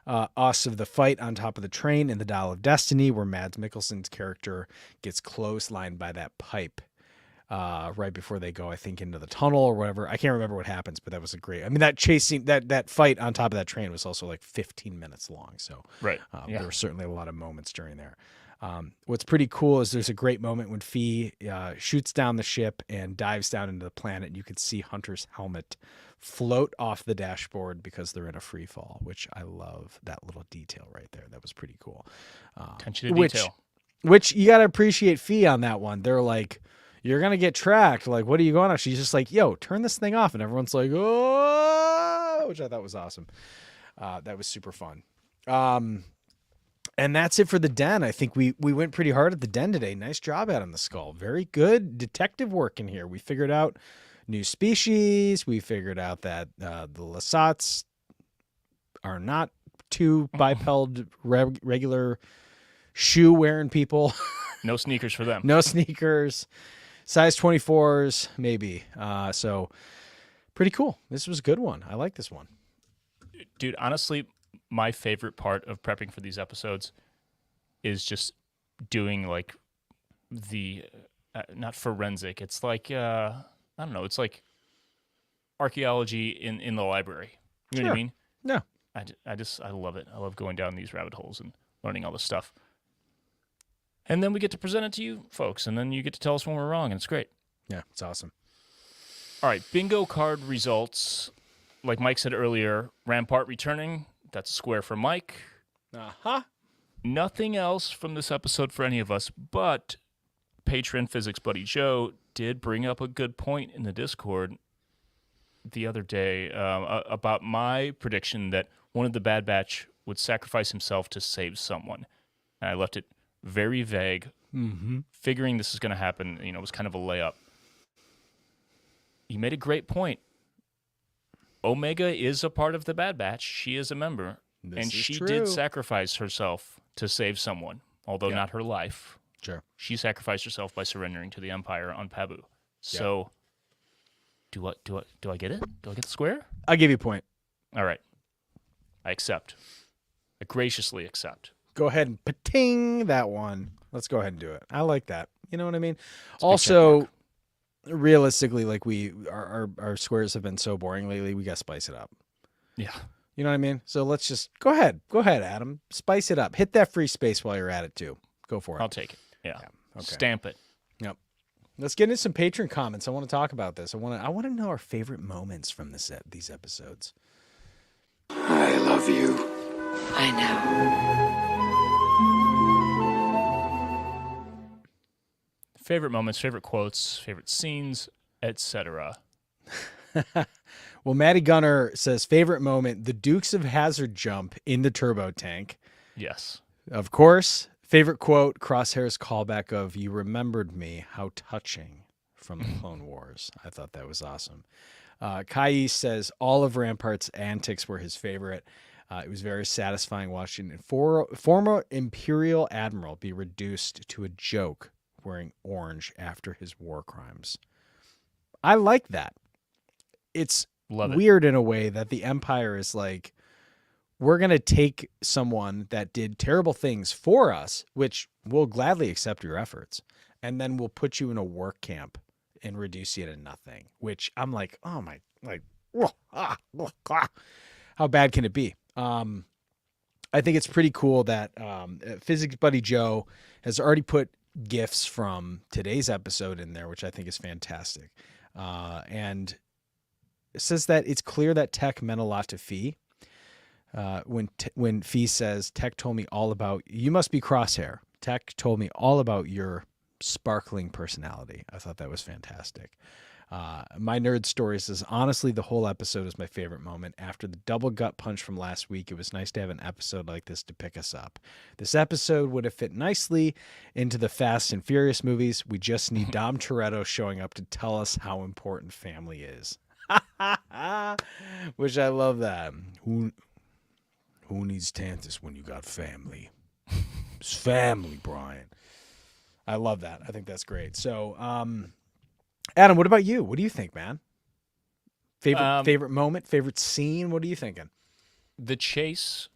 Speaker 2: us of the fight on top of the train in the Dial of Destiny, where Mads Mikkelsen's character gets clotheslined by that pipe right before they go, I think, into the tunnel or whatever. I can't remember what happens, but that was a great. I mean, that chase scene, that fight on top of that train was also like 15 minutes long. So
Speaker 1: right,
Speaker 2: there were certainly a lot of moments during there. What's pretty cool is there's a great moment when Fee shoots down the ship and dives down into the planet, and you could see Hunter's helmet float off the dashboard because they're in a free fall, which I love that little detail right there. That was pretty cool.
Speaker 1: Attention to detail.
Speaker 2: Which you got to appreciate Fee on that one. They're like, you're going to get tracked. Like, what are you going on? She's just like, yo, turn this thing off. And everyone's like, oh, which I thought was awesome. That was super fun. And that's it for the den. I think we went pretty hard at the den today. Nice job, Adam the Skull. Very good detective work in here. We figured out new species. We figured out that the Lasats are not two biped regular shoe-wearing people.
Speaker 1: No sneakers for them.
Speaker 2: No sneakers. Size 24s, maybe. So pretty cool. This was a good one. I like this one.
Speaker 1: Dude, honestly, my favorite part of prepping for these episodes is just doing like the not forensic. It's like I don't know. It's like archaeology in the library. You know what I mean?
Speaker 2: No.
Speaker 1: I love it. I love going down these rabbit holes and learning all this stuff. And then we get to present it to you folks, and then you get to tell us when we're wrong, and it's great.
Speaker 2: Yeah, it's awesome.
Speaker 1: All right, bingo card results. Like Mike said earlier, Rampart returning. That's a square for Mike.
Speaker 2: Uh-huh.
Speaker 1: Nothing else from this episode for any of us, but patron physics buddy Joe did bring up a good point in the Discord the other day about my prediction that one of the Bad Batch would sacrifice himself to save someone. And I left it very vague, figuring this is going to happen. It was kind of a layup. You made a great point. Omega is a part of the Bad Batch. She is a member. And she did sacrifice herself to save someone, although not her life.
Speaker 2: Sure.
Speaker 1: She sacrificed herself by surrendering to the Empire on Pabu. So, do I get it? Do I get the square?
Speaker 2: I'll give you a point.
Speaker 1: All right. I accept. I graciously accept.
Speaker 2: Go ahead and pating that one. Let's go ahead and do it. I like that. You know what I mean? Also, realistically, like our squares have been so boring lately, we got to spice it up.
Speaker 1: Yeah.
Speaker 2: You know what I mean? So let's just go ahead. Go ahead, Adam. Spice it up. Hit that free space while you're at it too. Go for it.
Speaker 1: I'll take it. Yeah.
Speaker 2: Okay.
Speaker 1: Stamp it.
Speaker 2: Yep. Let's get into some patron comments. I want to talk about this. I want to know our favorite moments from these episodes.
Speaker 5: I love you.
Speaker 7: I know.
Speaker 1: Favorite moments, favorite quotes, favorite scenes, etc.
Speaker 2: Well, Maddie Gunner says favorite moment: the Dukes of Hazzard jump in the turbo tank.
Speaker 1: Yes.
Speaker 2: Of course. Favorite quote: Crosshair's callback of "You remembered me, how touching," from the Clone Wars. I thought that was awesome. Kai says all of Rampart's antics were his favorite. It was very satisfying watching a former Imperial Admiral be reduced to a joke wearing orange after his war crimes. I like that. It's weird in a way that the Empire is like, we're going to take someone that did terrible things for us, which we'll gladly accept your efforts, and then we'll put you in a work camp and reduce you to nothing, which I'm like, oh my, like, how bad can it be? I think it's pretty cool that Physics Buddy Joe has already put GIFs from today's episode in there, which I think is fantastic. And it says that it's clear that Tech meant a lot to Fee. When Fee says, Tech told me all about, you must be Crosshair. Tech told me all about your sparkling personality. I thought that was fantastic. My nerd story says, honestly, the whole episode is my favorite moment. After the double gut punch from last week, it was nice to have an episode like this to pick us up. This episode would have fit nicely into the Fast and Furious movies. We just need Dom Toretto showing up to tell us how important family is. Which I love that. Who needs Tantus when you got family? It's family, Brian. I love that. I think that's great. So, Adam, what about you? What do you think, man? Favorite moment, favorite scene? What are you thinking?
Speaker 1: The chase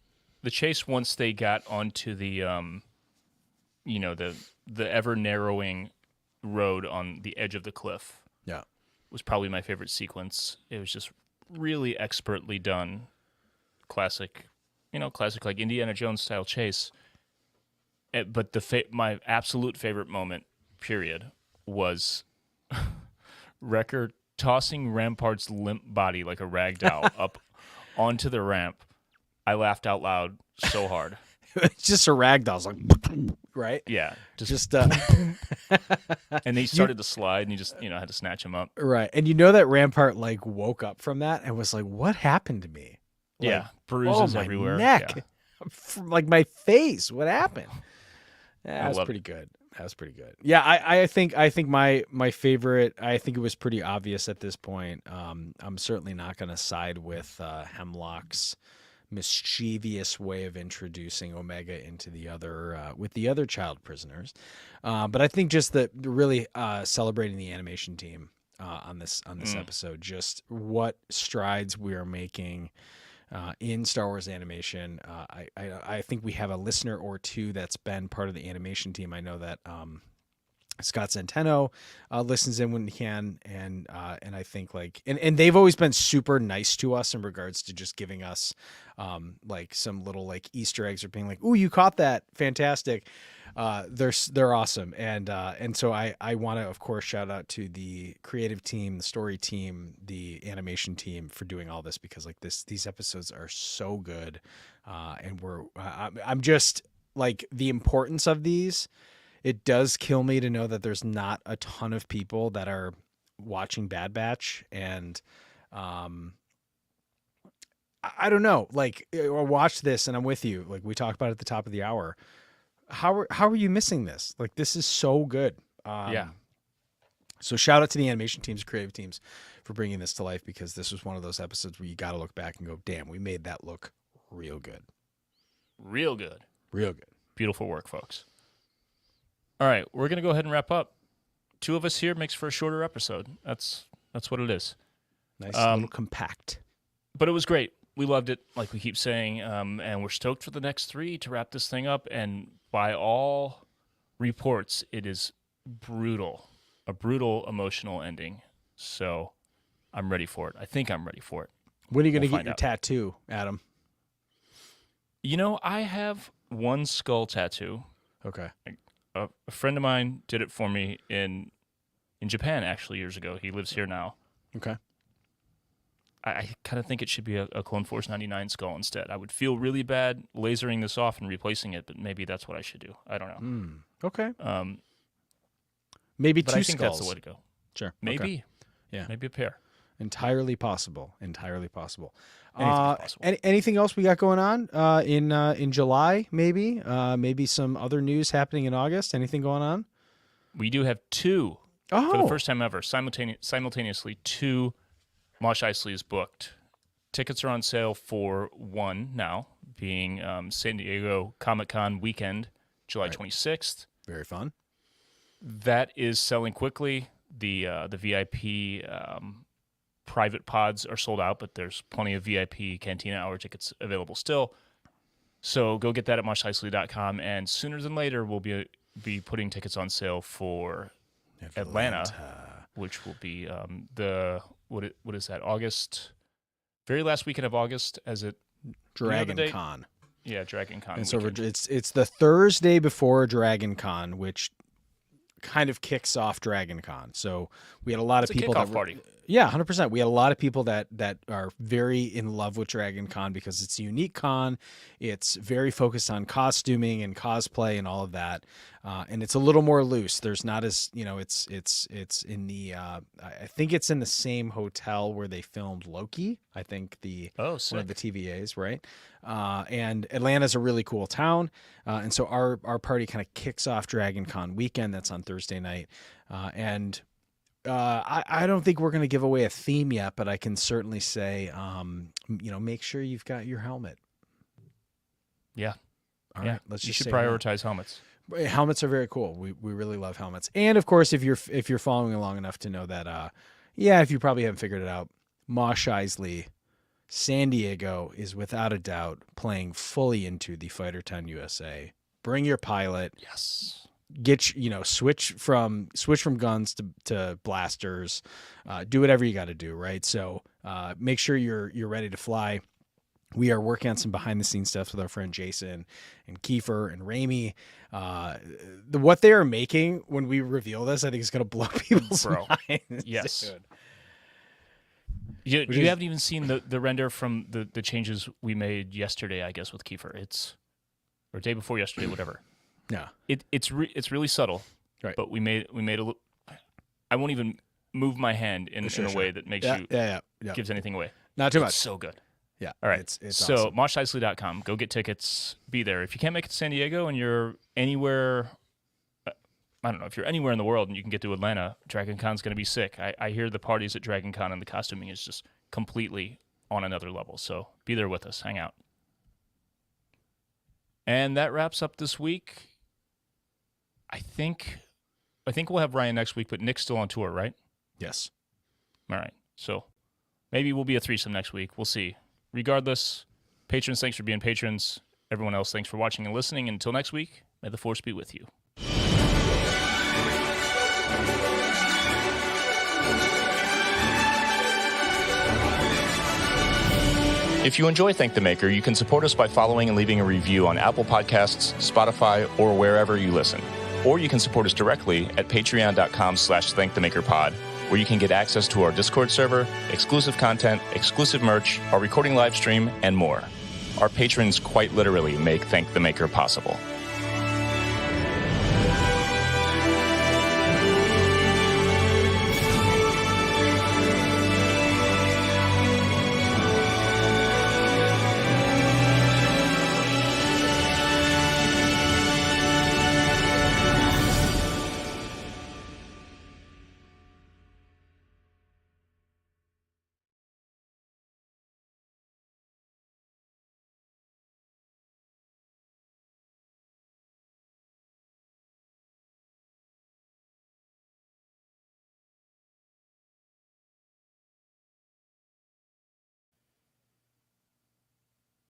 Speaker 1: once they got onto the the ever narrowing road on the edge of the cliff.
Speaker 2: Yeah.
Speaker 1: Was probably my favorite sequence. It was just really expertly done. Classic like Indiana Jones style chase. But my absolute favorite moment, period, was Wrecker tossing Rampart's limp body like a rag doll up onto the ramp. I laughed out loud so hard.
Speaker 2: It's just a rag doll, like, right?
Speaker 1: Yeah, just
Speaker 2: and
Speaker 1: he started to slide, and he just had to snatch him up.
Speaker 2: Right, and you know that Rampart like woke up from that and was like, "What happened to me?
Speaker 1: Yeah, bruises
Speaker 2: my
Speaker 1: everywhere.
Speaker 2: neck,
Speaker 1: Yeah.
Speaker 2: like my face. What happened? That was
Speaker 1: love
Speaker 2: pretty good. That was pretty good. Yeah, I think my favorite. I think it was pretty obvious at this point. I'm certainly not going to side with Hemlock's mischievous way of introducing Omega into the other with the other child prisoners, but I think just the really celebrating the animation team on this episode, just what strides we are making in Star Wars animation. I think we have a listener or two that's been part of the animation team. I know that Scott Centeno listens in when he can, and I think and they've always been super nice to us in regards to just giving us like some little like Easter eggs or being like, "Ooh, you caught that, fantastic." They're awesome, and so I want to of course shout out to the creative team, the story team, the animation team for doing all this, because like these episodes are so good, and I'm just like the importance of these. It does kill me to know that there's not a ton of people that are watching Bad Batch, and I don't know, like, or watch this, and I'm with you. Like we talked about at the top of the hour. How are you missing this? Like, this is so good.
Speaker 1: Yeah.
Speaker 2: So shout out to the animation teams, creative teams, for bringing this to life, because this was one of those episodes where you got to look back and go, "Damn, we made that look real good,
Speaker 1: Real good.
Speaker 2: real good."
Speaker 1: Beautiful work, folks. All right, we're going to go ahead and wrap up. Two of us here makes for a shorter episode. That's what it is.
Speaker 2: Nice, little compact.
Speaker 1: But it was great. We loved it, like we keep saying, and we're stoked for the next 3 to wrap this thing up. And by all reports, it is brutal, a brutal emotional ending. So I'm ready for it. I think I'm ready for it.
Speaker 2: When are you going to
Speaker 1: We'll
Speaker 2: get
Speaker 1: find
Speaker 2: your
Speaker 1: out.
Speaker 2: tattoo, Adam?
Speaker 1: You know, I have one skull tattoo.
Speaker 2: Okay.
Speaker 1: A friend of mine did it for me in Japan, actually, years ago. He lives here now.
Speaker 2: Okay.
Speaker 1: I kind of think it should be a Clone Force 99 skull instead. I would feel really bad lasering this off and replacing it, but maybe that's what I should do. I don't know.
Speaker 2: Okay.
Speaker 1: Um,
Speaker 2: Maybe
Speaker 1: but
Speaker 2: two
Speaker 1: I think
Speaker 2: skulls.
Speaker 1: that's the way to go.
Speaker 2: Sure.
Speaker 1: Maybe.
Speaker 2: Okay. Yeah.
Speaker 1: Maybe a pair.
Speaker 2: Entirely possible. Entirely possible.
Speaker 1: Anything's possible.
Speaker 2: Anything else we got going on in July? Maybe maybe some other news happening in August. Anything going on?
Speaker 1: We do have 2,
Speaker 2: Oh,
Speaker 1: for the first time ever, simultaneously 2 Mosh Isleys booked. Tickets are on sale for 1 now, being San Diego Comic-Con weekend, July 26th.
Speaker 2: very fun.
Speaker 1: That is selling quickly. The VIP private pods are sold out, but there's plenty of VIP Cantina Hour tickets available still. So go get that at moshisley.com, and sooner than later we'll be putting tickets on sale for Atlanta, which will be what is that? August, very last weekend of August, as it
Speaker 2: Dragon
Speaker 1: date?
Speaker 2: Con.
Speaker 1: Yeah, Dragon Con.
Speaker 2: And so
Speaker 1: weekend.
Speaker 2: it's the Thursday before Dragon Con, which kind of kicks off Dragon Con. So we had a lot
Speaker 1: It's
Speaker 2: of
Speaker 1: a
Speaker 2: people
Speaker 1: kickoff
Speaker 2: that
Speaker 1: party.
Speaker 2: Yeah, 100%. We had a lot of people that are very in love with Dragon Con because it's a unique con. It's very focused on costuming and cosplay and all of that, and it's a little more loose. There's not as it's in the I think it's in the same hotel where they filmed Loki. I think one of the TVAs, right? And Atlanta's a really cool town, and so our party kind of kicks off Dragon Con weekend. That's on Thursday night, and I don't think we're going to give away a theme yet, but I can certainly say, make sure you've got your helmet.
Speaker 1: Yeah.
Speaker 2: All
Speaker 1: Yeah.
Speaker 2: right. Let's
Speaker 1: You
Speaker 2: just
Speaker 1: should
Speaker 2: say
Speaker 1: prioritize helmets.
Speaker 2: that. Helmets are very cool. We really love helmets. And of course, if you're following along enough to know that, if you probably haven't figured it out, Mosh Isley, San Diego is without a doubt playing fully into the Fighter 10 USA. Bring your pilot.
Speaker 1: Yes.
Speaker 2: Get switch from guns to blasters, do whatever you got to do, right? So make sure you're ready to fly. We are working on some behind the scenes stuff with our friend Jason and Kiefer and Ramey. What they are making when we reveal this, I think is going to blow people's minds.
Speaker 1: Yes.
Speaker 2: Dude.
Speaker 1: You haven't even seen the render from the changes we made yesterday, I guess, with Kiefer. Or day before yesterday, whatever.
Speaker 2: Yeah.
Speaker 1: It's really subtle,
Speaker 2: Right.
Speaker 1: but we made a little. I won't even move my hand in a way that makes
Speaker 2: Yeah.
Speaker 1: gives anything away.
Speaker 2: Not too
Speaker 1: It's
Speaker 2: much.
Speaker 1: so good.
Speaker 2: Yeah.
Speaker 1: All right.
Speaker 2: It's
Speaker 1: so
Speaker 2: awesome.
Speaker 1: moshicely.com. Go get tickets. Be there. If you can't make it to San Diego and you're anywhere, I don't know, if you're anywhere in the world and you can get to Atlanta, Dragon Con's going to be sick. I hear the parties at Dragon Con and the costuming is just completely on another level. So be there with us. Hang out. And that wraps up this week. I think we'll have Ryan next week, but Nick's still on tour, right?
Speaker 2: Yes.
Speaker 1: All right. So maybe we'll be a threesome next week. We'll see. Regardless, patrons, thanks for being patrons. Everyone else, thanks for watching and listening. Until next week, may the Force be with you. If you enjoy Thank the Maker, you can support us by following and leaving a review on Apple Podcasts, Spotify, or wherever you listen. Or you can support us directly at patreon.com/thankthemakerpod, where you can get access to our Discord server, exclusive content, exclusive merch, our recording live stream, and more. Our patrons quite literally make Thank the Maker possible.